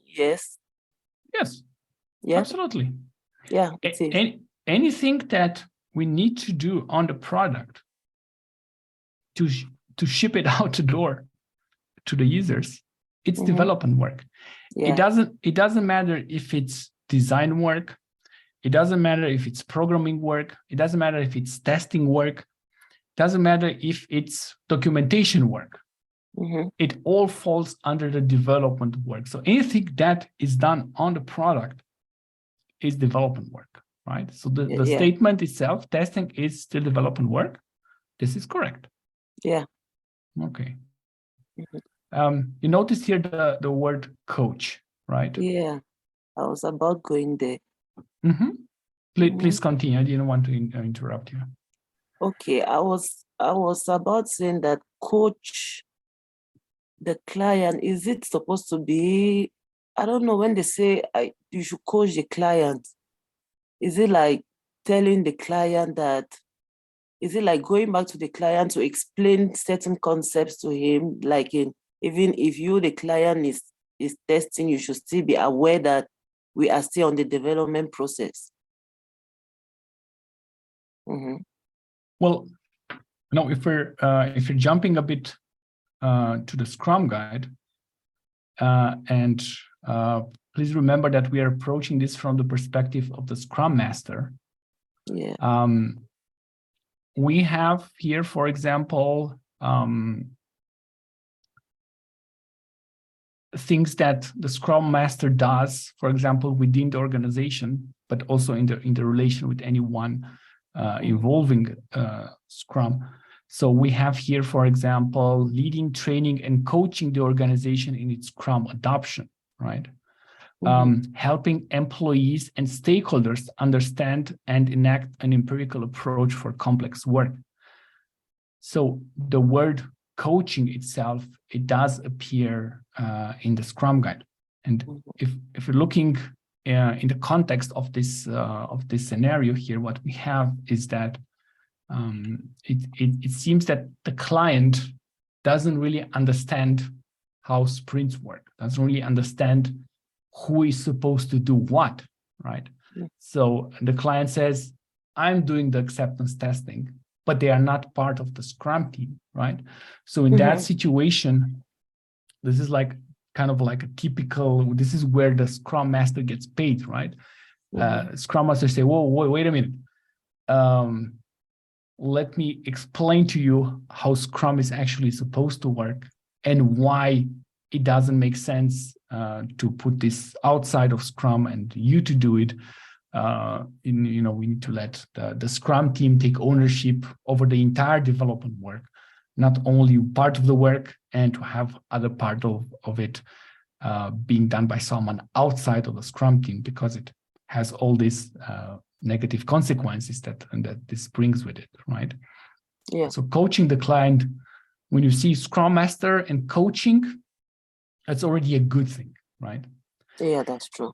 Yes. Yes. Yeah. Absolutely. Yeah. Anything that we need to do on the product to ship it out the door to the users, it's development work. Yeah. It doesn't matter if it's design work. It doesn't matter if it's programming work. It doesn't matter if it's testing work. It doesn't matter if it's documentation work. It all falls under the development work. So anything that is done on the product is development work, right? So the statement itself, testing is still development work. This is correct. Yeah. Okay. You notice here the word coach, right? Yeah. I was about going there. Please continue. I didn't want to interrupt you. Okay, I was about saying that coach the client. Is it supposed to be? I don't know, when they say you should coach the client. Is it like telling the client that? Is it like going back to the client to explain certain concepts to him? Like even if you, the client, is testing, you should still be aware that we are still on the development process. Well, no, if you're jumping a bit to the Scrum guide, and please remember that we are approaching this from the perspective of the Scrum Master. Yeah. We have here, for example, things that the Scrum Master does, for example, within the organization, but also in the relation with anyone involving Scrum. So we have here, for example, leading, training, and coaching the organization in its Scrum adoption, right? Helping employees and stakeholders understand and enact an empirical approach for complex work. So the word coaching itself, it does appear in the Scrum guide. And if you're looking in the context of this scenario here, what we have is that it seems that the client doesn't really understand how sprints work, doesn't really understand who is supposed to do what, right? So the client says, I'm doing the acceptance testing, but they are not part of the Scrum team, right? So in that situation, this is like kind of like a typical, this is where the Scrum Master gets paid, right? Scrum Master say, whoa, wait a minute. Let me explain to you how Scrum is actually supposed to work and why it doesn't make sense to put this outside of Scrum and you to do it. we need to let the Scrum team take ownership over the entire development work, not only part of the work, and to have other part of it being done by someone outside of the Scrum team, because it has all these negative consequences that this brings with it, right? Yeah. So coaching the client, when you see Scrum Master and coaching, that's already a good thing, right? Yeah, that's true.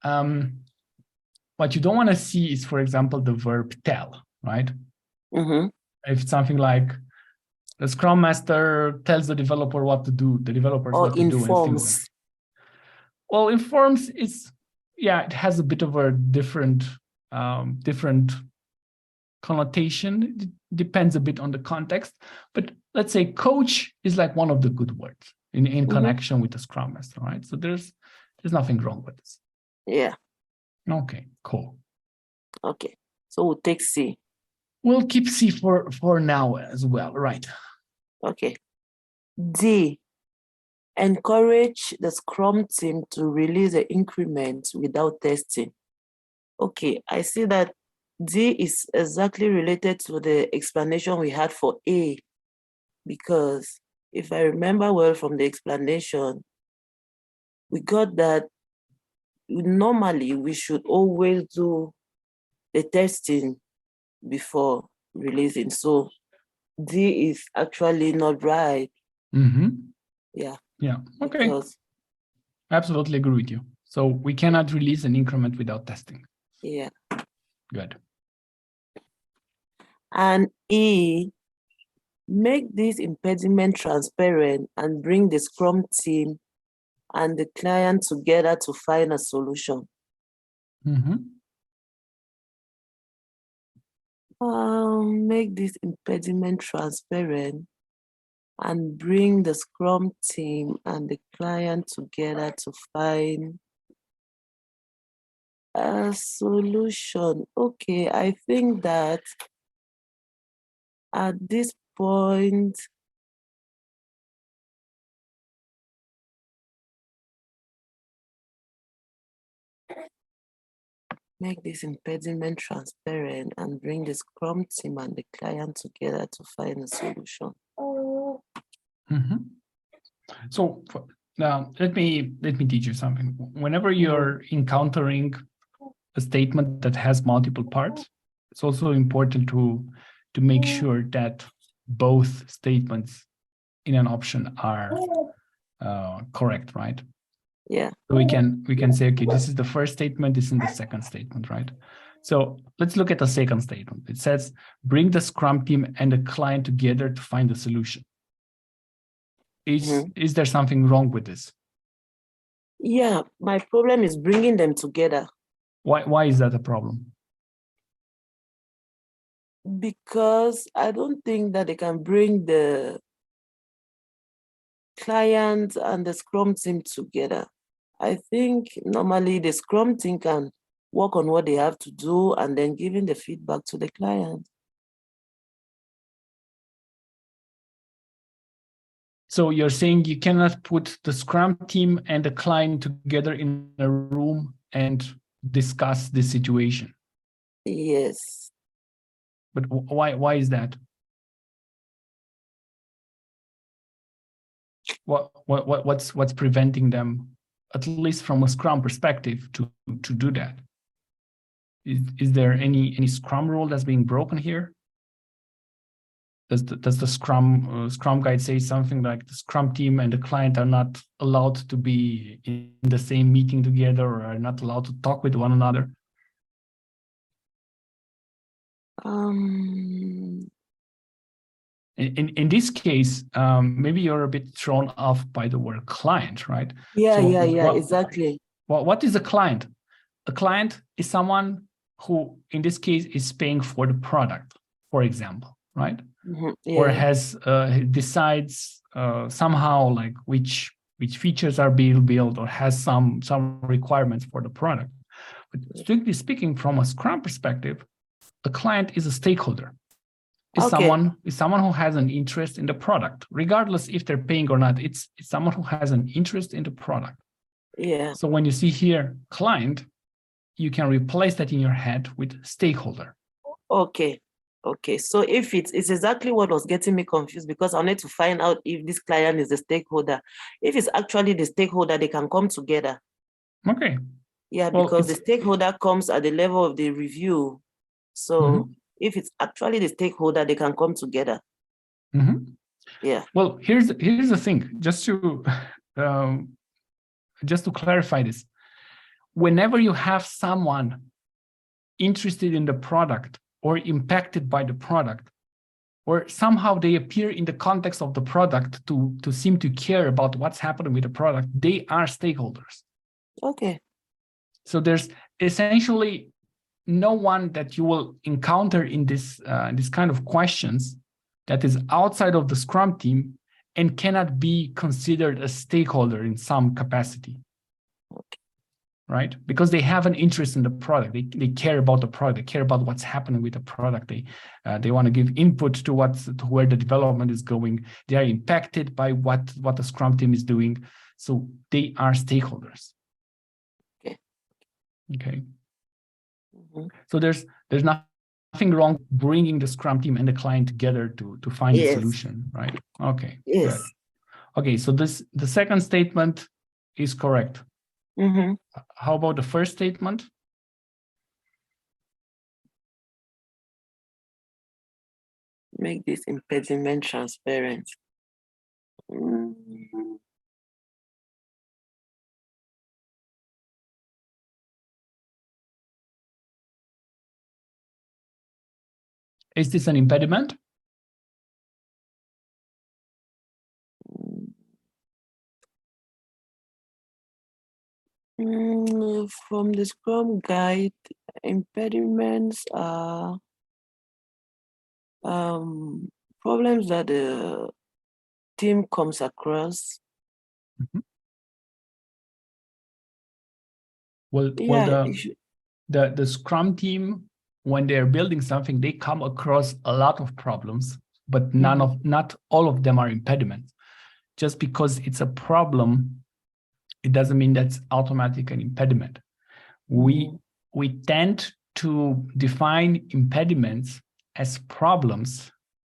What you don't want to see is, for example, the verb tell, right? Mm-hmm. If it's something like the Scrum Master tells the developer what to do, the developers Or what to do, and things like informs. that. Well, informs is, yeah, it has a bit of a different connotation. It depends a bit on the context, but let's say coach is like one of the good words in connection with the Scrum Master, right? So there's nothing wrong with this. Yeah. Okay, cool. Okay. So we'll take C. We'll keep C for now as well, right? Okay. D. Encourage the Scrum team to release the increments without testing. Okay, I see that D is exactly related to the explanation we had for A, because if I remember well from the explanation, we got that normally we should always do the testing before releasing. So D is actually not right. Mm-hmm. Yeah. Yeah. Okay. Because, absolutely agree with you. So we cannot release an increment without testing. yeah. Good. And E, make this impediment transparent and bring the Scrum team and the client together to find a solution. Mm-hmm. Make this impediment transparent and bring the Scrum team and the client together to find a solution. Okay, I think that at this point, make this impediment transparent and bring the Scrum team and the client together to find a solution. Mm-hmm. So now let me teach you something. Whenever you're encountering a statement that has multiple parts, it's also important to make sure that both statements in an option are correct, right? Yeah. So we can say, okay, this is the first statement, this is the second statement, right? So let's look at the second statement. It says, bring the Scrum team and the client together to find a solution. Is there something wrong with this? Yeah, my problem is bringing them together. Why is that a problem? Because I don't think that they can bring the client and the Scrum team together. I think normally the Scrum team can work on what they have to do and then giving the feedback to the client. So you're saying you cannot put the Scrum team and the client together in a room and discuss the situation? Yes. But why is that? What's preventing them, at least from a Scrum perspective, to do that? Is there any Scrum rule that's being broken here? Does the Scrum guide say something like the Scrum team and the client are not allowed to be in the same meeting together, or are not allowed to talk with one another? In this case, maybe you're a bit thrown off by the word client, right? Yeah, so exactly. What is a client? A client is someone who, in this case, is paying for the product, for example, right? Or has decides somehow like which features are being built, or has some requirements for the product. But strictly speaking, from a Scrum perspective, a client is a stakeholder. Is someone who has an interest in the product, regardless if they're paying or not. It's someone who has an interest in the product. Yeah. So when you see here client, you can replace that in your head with stakeholder. Okay. Okay. So if it's exactly what was getting me confused, because I need to find out if this client is the stakeholder. If it's actually the stakeholder, they can come together. Okay. Yeah, Well, because the stakeholder comes at the level of the review. So if it's actually the stakeholder, they can come together. Yeah. Well, here's the thing, just to clarify this. Whenever you have someone interested in the product or impacted by the product, or somehow they appear in the context of the product to seem to care about what's happening with the product, they are stakeholders. Okay. So there's essentially no one that you will encounter in this kind of questions that is outside of the Scrum team and cannot be considered a stakeholder in some capacity. Okay. Right? Because they have an interest in the product. They care about the product. They care about what's happening with the product. They want to give input to where the development is going. They are impacted by what the Scrum team is doing. So they are stakeholders. Okay. Okay. So there's nothing wrong bringing the Scrum team and the client together to find a solution, right? Okay. Yes. Good. Okay. So the second statement is correct. How about the first statement? Make this impediment transparent. Is this an impediment? From the Scrum guide, impediments are problems that the team comes across. Well, the Scrum team, when they're building something, they come across a lot of problems, but not all of them are impediments. Just because it's a problem, it doesn't mean that's automatic an impediment. We tend to define impediments as problems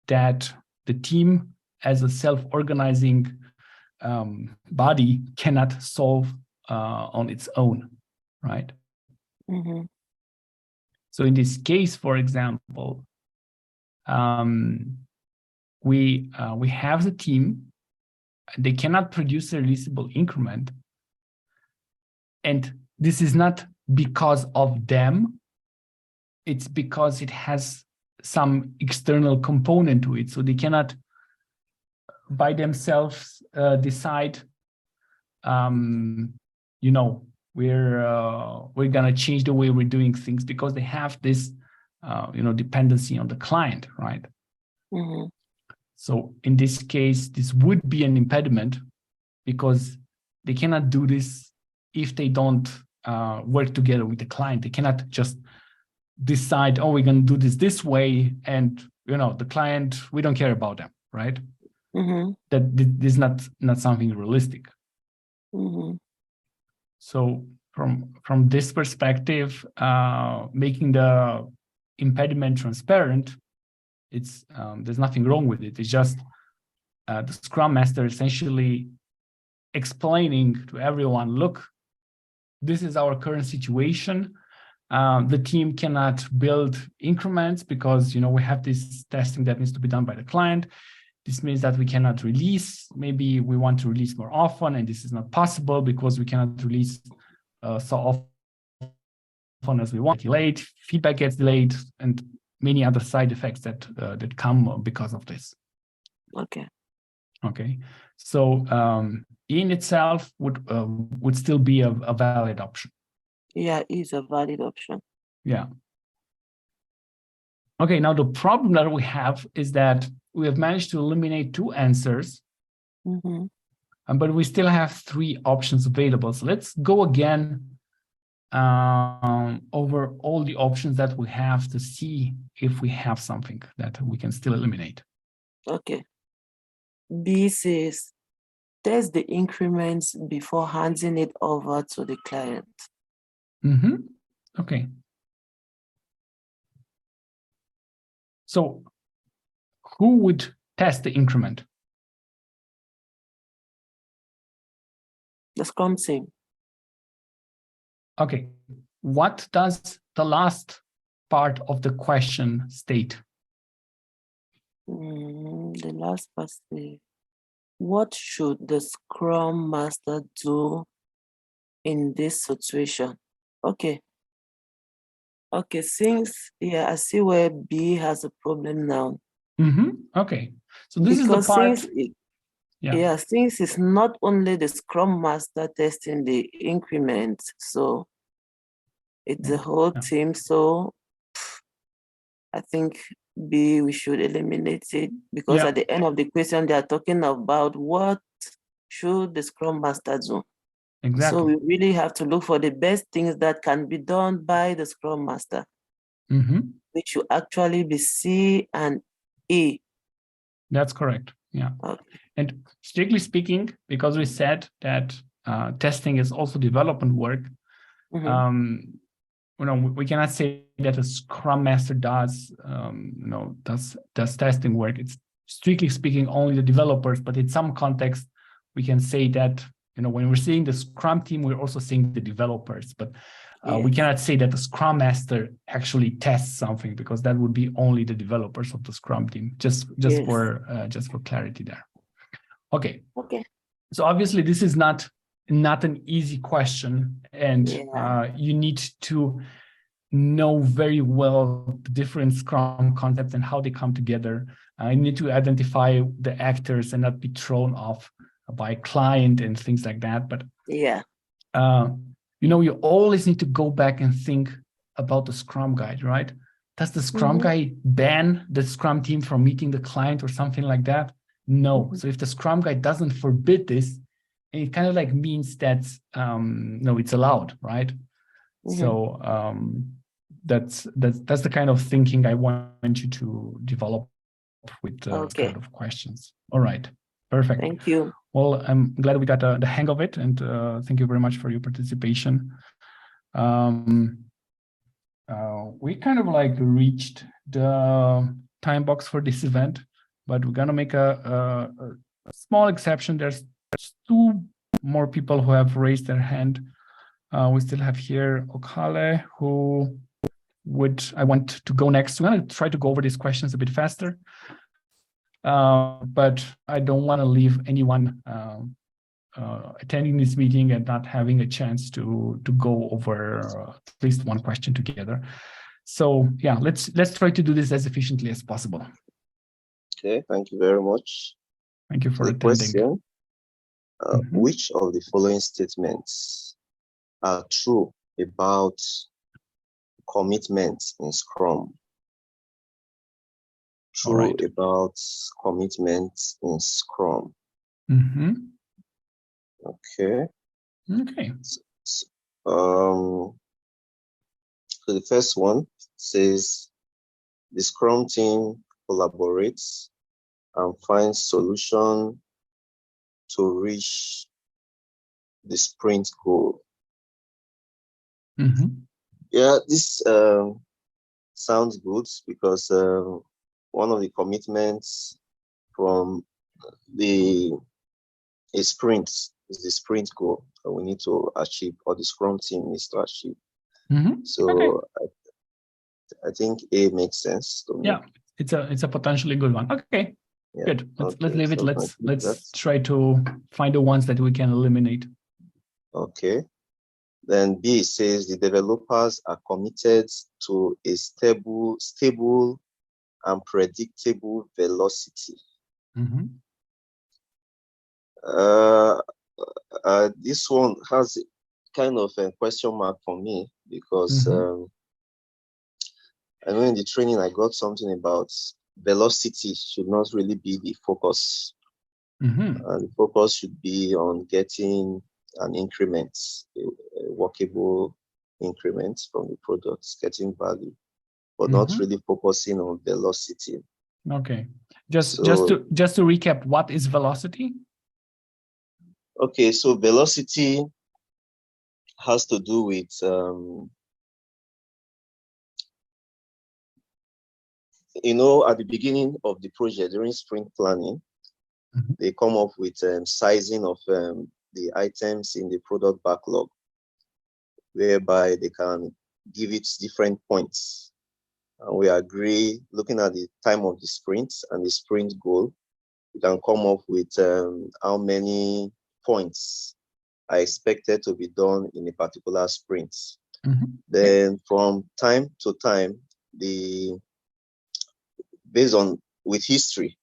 that the team, as a self-organizing body, cannot solve on its own, right? So in this case, for example, we have the team. They cannot produce a releasable increment, and this is not because of them. It's because it has some external component to it. So they cannot by themselves decide, we're gonna change the way we're doing things, because they have this dependency on the client, right? So in this case, this would be an impediment, because they cannot do this if they don't work together with the client. They cannot just decide, oh, we're going to do this way, and the client, we don't care about them, right? That this is not something realistic. So from this perspective, making the impediment transparent, it's there's nothing wrong with it. It's just the Scrum Master essentially explaining to everyone, look, this is our current situation. The team cannot build increments because we have this testing that needs to be done by the client. This means that we cannot release. Maybe we want to release more often, and this is not possible because we cannot release so often as we want. Delayed, feedback gets delayed, and many other side effects that come because of this. Okay. So in itself would still be a valid option. Yeah, it's a valid option. Yeah. Okay, now the problem that we have is that we have managed to eliminate 2 answers, but we still have 3 options available. So let's go again over all the options that we have to see if we have something that we can still eliminate. Okay. B says, test the increments before handing it over to the client. Okay. So who would test the increment? The Scrum team. Okay. What does the last part of the question state? The last part says, what should the Scrum Master do in this situation? Okay. Okay, since, yeah, I see where B has a problem now. Okay. So this Because is the part. Since it's not only the Scrum Master testing the increment, so it's the whole team. So I think B, we should eliminate it, because at the end of the question, they are talking about what should the Scrum Master do. Exactly. So we really have to look for the best things that can be done by the Scrum Master, which should actually be C and E. That's correct. Yeah. Okay. And strictly speaking, because we said that testing is also development work, we cannot say that a Scrum Master does testing work. It's strictly speaking only the developers, but in some context, we can say that when we're seeing the Scrum team, we're also seeing the developers. But we cannot say that the Scrum Master actually tests something, because that would be only the developers of the Scrum team. Just for clarity there. Okay. Okay. So obviously this is not an easy question, and you need to know very well the different Scrum concepts and how they come together. You need to identify the actors and not be thrown off by client and things like that. But you always need to go back and think about the Scrum guide, right? Does the Scrum guide ban the Scrum team from meeting the client or something like that? No. So if the Scrum guide doesn't forbid this, it kind of like means that no, it's allowed, right? So that's the kind of thinking I want you to develop with kind of questions. All right, perfect. Thank you. Well, I'm glad we got the hang of it, and thank you very much for your participation. We kind of like reached the time box for this event, but we're gonna make a small exception. There's 2 more people who have raised their hand. We still have here Okale, who I want to go next. We're gonna try to go over these questions a bit faster, but I don't want to leave anyone attending this meeting and not having a chance to go over at least one question together. So yeah, let's try to do this as efficiently as possible. Okay, thank you very much. Thank you for attending. Question, which of the following statements are true about commitment in Scrum? True about commitment in Scrum. Okay. Okay. So the first one says the Scrum team collaborates and finds solution to reach the sprint goal. Yeah, this sounds good, because one of the commitments from a sprint is the sprint goal that we need to achieve, or the Scrum team needs to achieve. So I think A makes sense to me. Yeah, it's a potentially good one. Okay, good. Let's leave it. Let's try to find the ones that we can eliminate. Okay. Then B says the developers are committed to a stable and predictable velocity. This one has kind of a question mark for me, because I know in the training I got something about velocity should not really be the focus. The focus should be on getting an increment, a workable increment from the products, getting value, but not really focusing on velocity. Okay, just to recap, what is velocity? Okay, so velocity has to do with you know, at the beginning of the project, during sprint planning, they come up with sizing of the items in the product backlog, whereby they can give it different points. And we agree, looking at the time of the sprint and the sprint goal, we can come up with how many points are expected to be done in a particular sprint. Then from time to time, based on with history,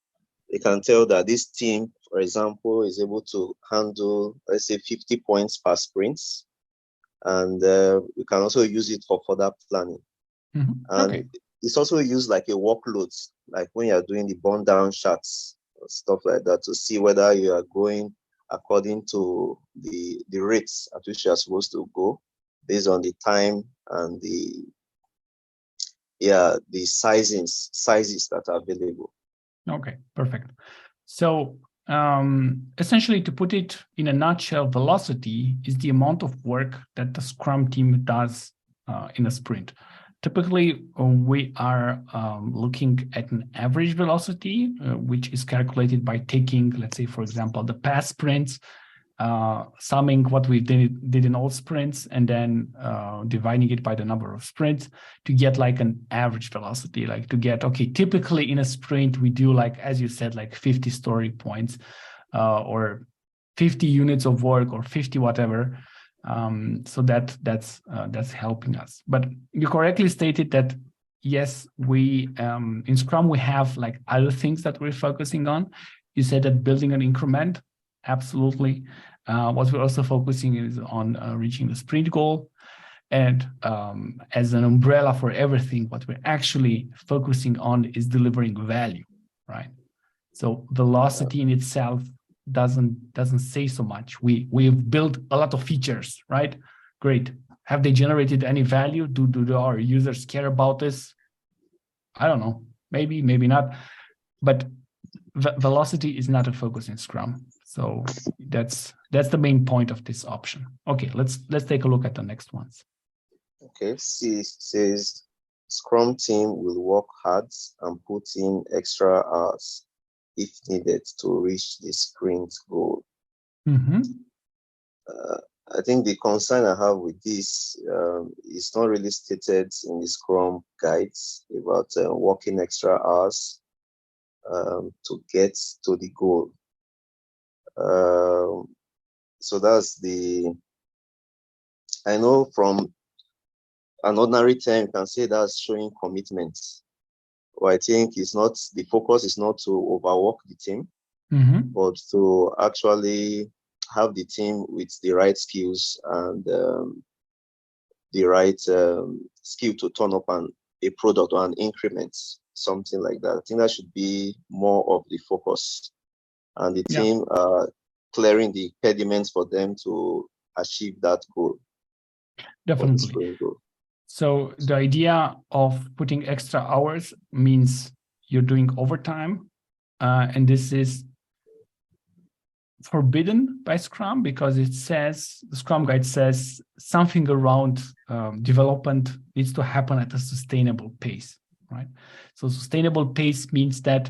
they can tell that this team, for example, is able to handle, let's say, 50 points per sprint. And we can also use it for further planning. And it's also used like a workload, like when you're doing the burn down charts, stuff like that, to see whether you are going according to the rates at which you are supposed to go, based on the time and the sizes that are available. Okay, perfect. So essentially, to put it in a nutshell, velocity is the amount of work that the Scrum team does in a sprint. Typically, we are looking at an average velocity, which is calculated by taking, let's say, for example, the past sprints, summing what we did in all sprints, and then dividing it by the number of sprints to get like an average velocity, like to get, okay, typically in a sprint, we do like, as you said, like 50 story points or 50 units of work or 50 whatever. So that's helping us. But you correctly stated that, yes, we in Scrum, we have like other things that we're focusing on. You said that building an increment, absolutely. What we're also focusing is on reaching the sprint goal. And as an umbrella for everything, what we're actually focusing on is delivering value, right? So velocity in itself doesn't say so much. We've built a lot of features, right? Great. Have they generated any value? Do our users care about this? I don't know. Maybe not. But velocity is not a focus in Scrum. So that's the main point of this option. Okay, let's take a look at the next ones. Okay, C says Scrum team will work hard and put in extra hours if needed to reach the sprint goal. I think the concern I have with this is not really stated in the Scrum guides about working extra hours to get to the goal. So that's I know from an ordinary term, you can say that's showing commitment. But I think the focus is not to overwork the team, but to actually have the team with the right skills and the right skill to turn up a product or an increment, something like that. I think that should be more of the focus. And the team clearing the impediments for them to achieve that goal. Definitely. So the idea of putting extra hours means you're doing overtime, and this is forbidden by Scrum because it says, the Scrum guide says something around development needs to happen at a sustainable pace, right? So sustainable pace means that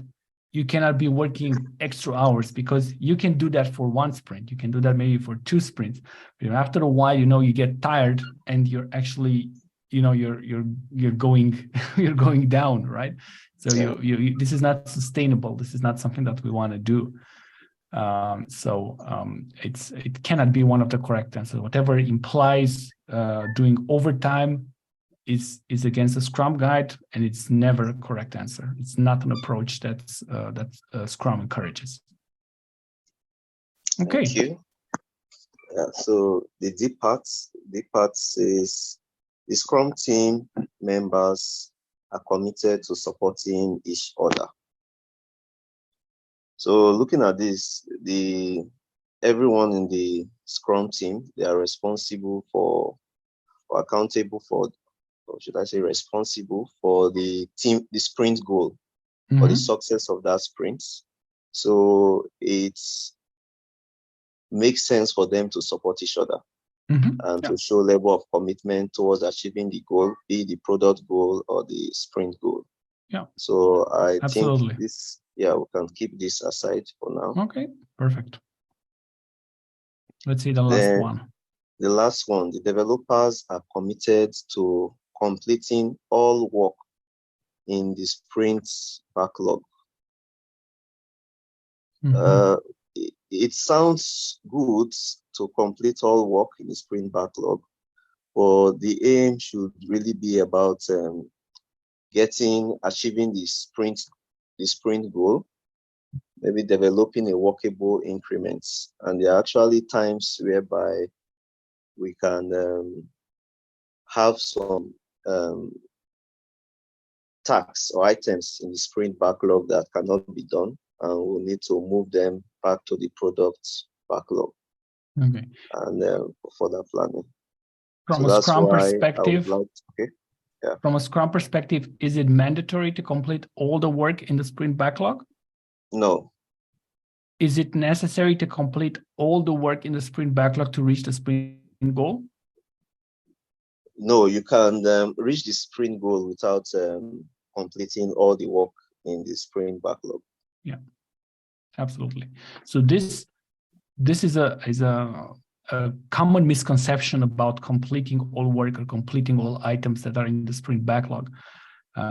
you cannot be working extra hours because you can do that for one sprint. You can do that maybe for 2 sprints. But after a while, you get tired and you're actually, you're going down, right? So this is not sustainable. This is not something that we want to do. It cannot be one of the correct answers. Whatever implies doing overtime is against the Scrum guide, and it's never a correct answer. It's not an approach that Scrum encourages. Okay. Thank you. So the D part says the Scrum team members are committed to supporting each other. So looking at this, everyone in the Scrum team, they are responsible or accountable for, or should I say responsible for the sprint goal, for the success of that sprint. So it makes sense for them to support each other and to show level of commitment towards achieving the goal, be the product goal or the sprint goal. Yeah. So I Absolutely. think this, yeah, we can keep this aside for now. Okay, perfect. Let's see the last Then one. the last one, the developers are committed to completing all work in the sprint backlog. It sounds good to complete all work in the sprint backlog, but the aim should really be about achieving the sprint goal, maybe developing a workable increments. And there are actually times whereby we can have some tasks or items in the sprint backlog that cannot be done, and we'll need to move them back to the product backlog. Okay. And for that planning. From So a that's Scrum why perspective, I would like, okay. Yeah. From a Scrum perspective, is it mandatory to complete all the work in the sprint backlog? No. Is it necessary to complete all the work in the sprint backlog to reach the sprint goal? No, you can reach the sprint goal without completing all the work in the sprint backlog. Yeah, absolutely. So this is a common misconception about completing all work or completing all items that are in the sprint backlog.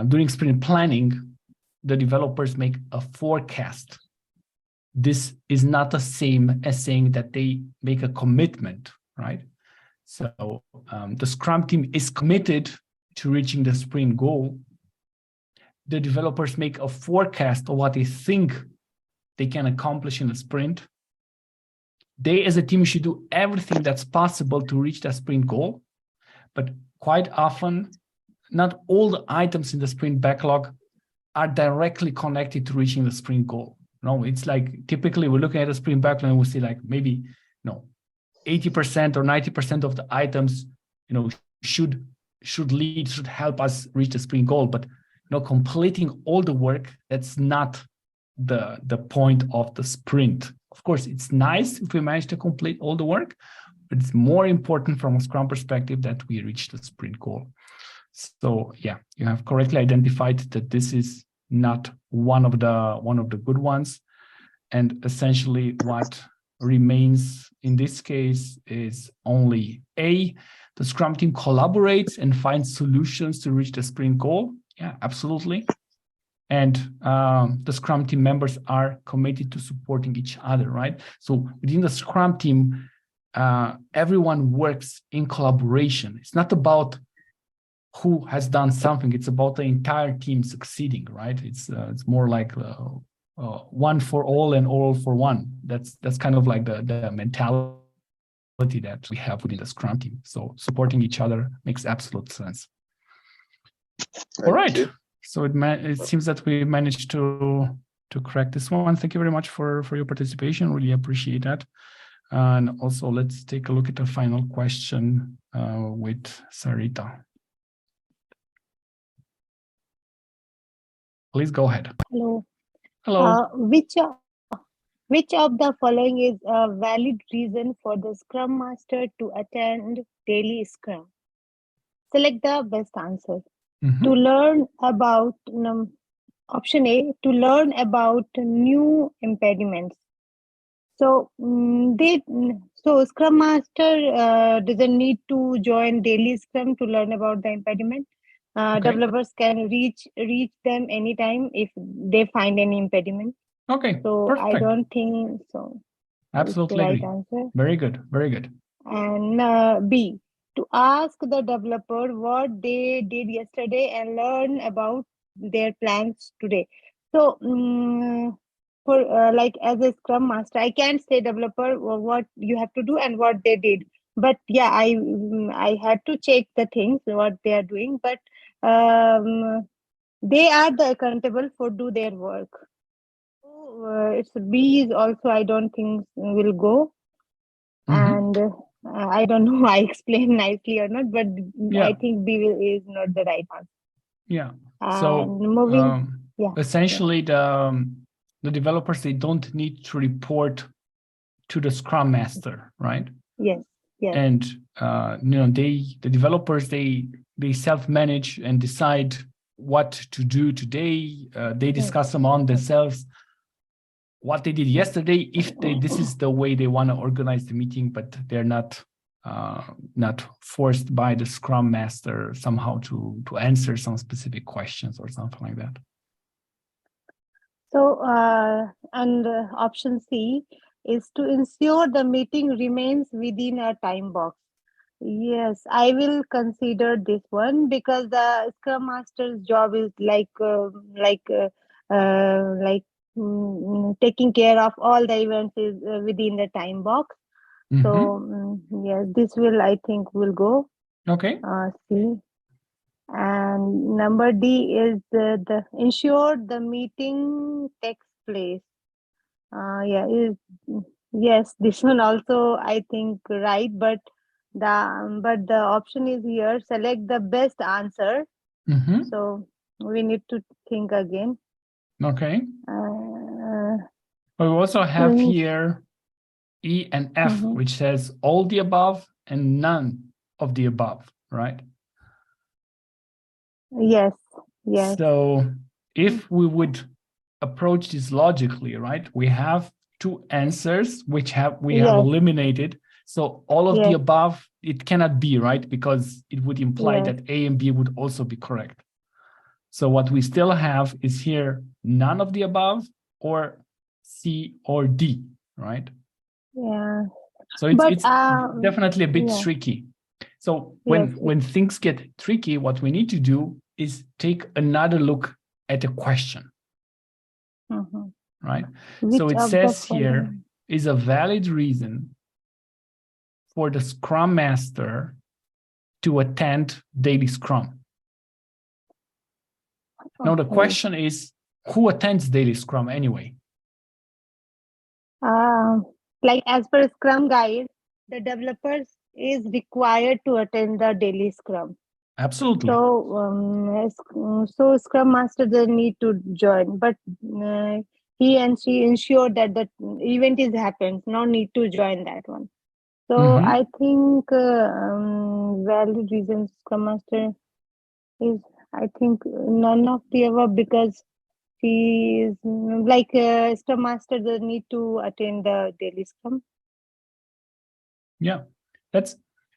During sprint planning, the developers make a forecast. This is not the same as saying that they make a commitment, right? So the Scrum team is committed to reaching the sprint goal. The developers make a forecast of what they think they can accomplish in a sprint. They as a team should do everything that's possible to reach that sprint goal, but quite often, not all the items in the sprint backlog are directly connected to reaching the sprint goal. No, it's like typically we're looking at a sprint backlog and we see like maybe 80% or 90% of the items should help us reach the sprint goal, but completing all the work, that's not the point of the sprint. Of course, it's nice if we manage to complete all the work, but it's more important from a Scrum perspective that we reach the sprint goal. So yeah, you have correctly identified that this is not one of the good ones. And essentially what remains in this case is only A, the Scrum team collaborates and finds solutions to reach the sprint goal. Yeah, absolutely. And the Scrum team members are committed to supporting each other, right? So within the Scrum team, everyone works in collaboration. It's not about who has done something. It's about the entire team succeeding, right? It's more like one for all and all for one. That's kind of like the mentality that we have within the Scrum team. So supporting each other makes absolute sense. All right. So it seems that we managed to crack this one. Thank you very much for your participation. Really appreciate that. And also let's take a look at the final question with Sarita. Please go ahead. Hello. Hello. Which of the following is a valid reason for the Scrum Master to attend daily Scrum? Select the best answer. To learn about option A, to learn about new impediments. So Scrum Master doesn't need to join daily Scrum to learn about the impediment. Okay. Developers can reach them anytime if they find any impediment. Okay. So Perfect. I don't think so. Absolutely It's the agree. right answer. Very good. Very good. And B, to ask the developer what they did yesterday and learn about their plans today. So for like as a Scrum Master, I can't say developer what you have to do and what they did. But yeah, I had to check the things what they are doing. But they are the accountable for do their work. So it's B is also I don't think will go. And I don't know I explained nicely or not, but I think B is not the right answer. Yeah. So moving, essentially the developers, they don't need to report to the Scrum Master, right? Yes. Yes. And the developers they self-manage and decide what to do today. They discuss among themselves what they did yesterday, if this is the way they want to organize the meeting, but they're not forced by the Scrum Master somehow to answer some specific questions or something like that. So, and option C is to ensure the meeting remains within a time box. Yes, I will consider this one because the Scrum Master's job is taking care of all the events is within the time box. So yes, this will, I think, will go. Okay. C. And number D is the ensure the meeting takes place. Yes, this one also I think right, but the option is here, select the best answer. So we need to think again. Okay. But we also have here E and F, which says all the above and none of the above, right? Yes. So if we would approach this logically, right? We have two answers which we have eliminated. So all of the above, it cannot be, right? Because it would imply that A and B would also be correct. So what we still have is here none of the above or C or D, right? Yeah. So it's definitely a bit tricky. So when things get tricky, what we need to do is take another look at the question, right? So it says here is a valid reason for the Scrum Master to attend daily Scrum. Now the question is, who attends daily Scrum anyway? Like as per Scrum guide, the developers is required to attend the daily Scrum. Absolutely. So Scrum Master doesn't need to join, but he and she ensure that the event is happened. No need to join that one. So I think valid reasons Scrum Master is, I think, none of the above, because she is like Scrum Master doesn't need to attend the daily Scrum. Yeah, that's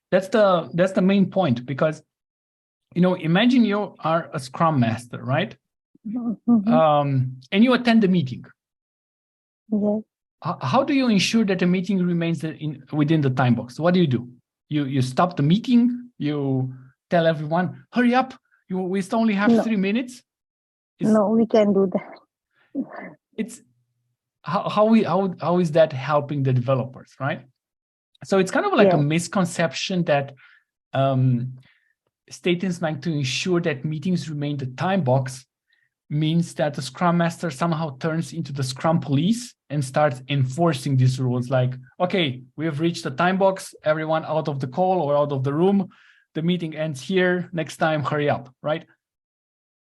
the main point, because imagine you are a Scrum Master, right? And you attend the meeting. Yes. How do you ensure that the meeting remains within the time box? What do? You stop the meeting. You tell everyone, hurry up. We still only have 3 minutes. No, we can do that. It's how is that helping the developers, right? So it's kind of like a misconception that statements like to ensure that meetings remain the time box means that the Scrum Master somehow turns into the Scrum police and starts enforcing these rules. Like, okay, we have reached the time box, everyone out of the call or out of the room. The meeting ends here. Next time, hurry up, right?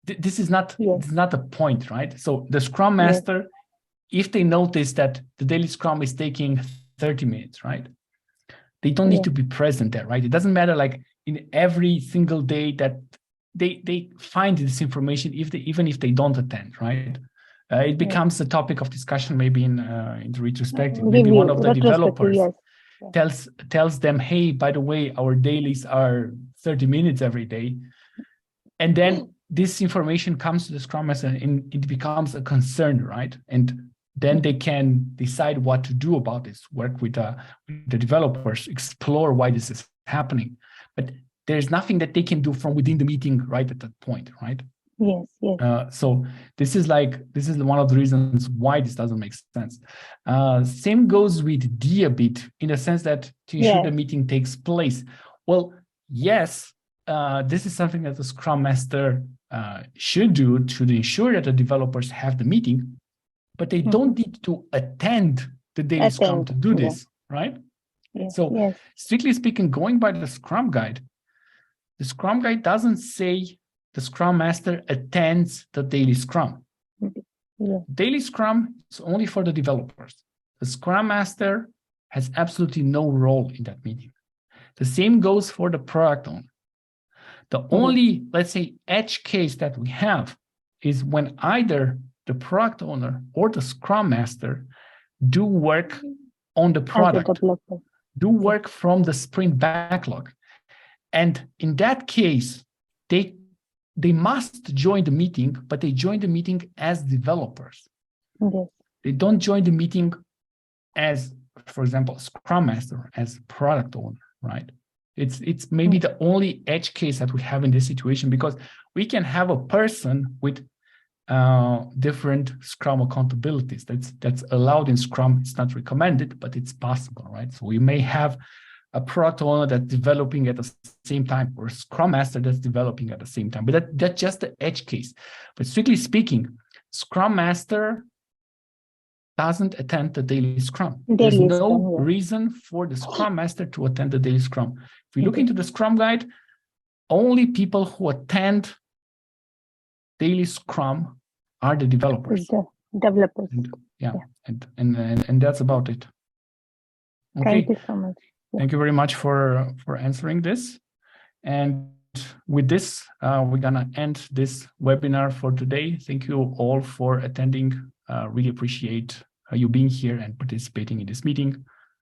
This is not the point, right? So the Scrum Master, if they notice that the daily Scrum is taking 30 minutes, right? They don't need to be present there, right? It doesn't matter, like in every single day that they find this information, even if they don't attend, right? It becomes a topic of discussion maybe in the retrospective. Maybe one of the developers tells them, hey, by the way, our dailies are 30 minutes every day. And then this information comes to the Scrum Master and it becomes a concern, right? And then they can decide what to do about this, work with the developers, explore why this is happening. But there's nothing that they can do from within the meeting right at that point, right? Yes. So this is one of the reasons why this doesn't make sense. Same goes with D a bit, in the sense that to ensure the meeting takes place. Well, yes, this is something that the Scrum Master should do to ensure that the developers have the meeting, but they don't need to attend the daily Scrum to do this, right? So strictly speaking, going by the Scrum Guide, the Scrum Guide doesn't say the Scrum Master attends the daily Scrum. Daily Scrum is only for the developers. The Scrum Master has absolutely no role in that meeting. The same goes for the product owner. The only, let's say, edge case that we have is when either the product owner or the scrum master do work on the product, do work from the sprint backlog. And in that case, they must join the meeting, but they join the meeting as developers. Yes. They don't join the meeting as, for example, scrum master, as product owner, right? It's maybe the only edge case that we have in this situation, because we can have a person with different Scrum accountabilities. That's allowed in Scrum. It's not recommended, but it's possible, right? So we may have a product owner that's developing at the same time, or a Scrum Master that's developing at the same time. But that's just the edge case. But strictly speaking, Scrum Master doesn't attend the daily Scrum. There's no reason for the Scrum Master to attend the daily Scrum. If we look into the Scrum guide, only people who attend daily Scrum are the developers. Developers. And that's about it. Okay. Thank you so much. Thank you very much for answering this. And with this, we're gonna end this webinar for today. Thank you all for attending. Really appreciate you being here and participating in this meeting.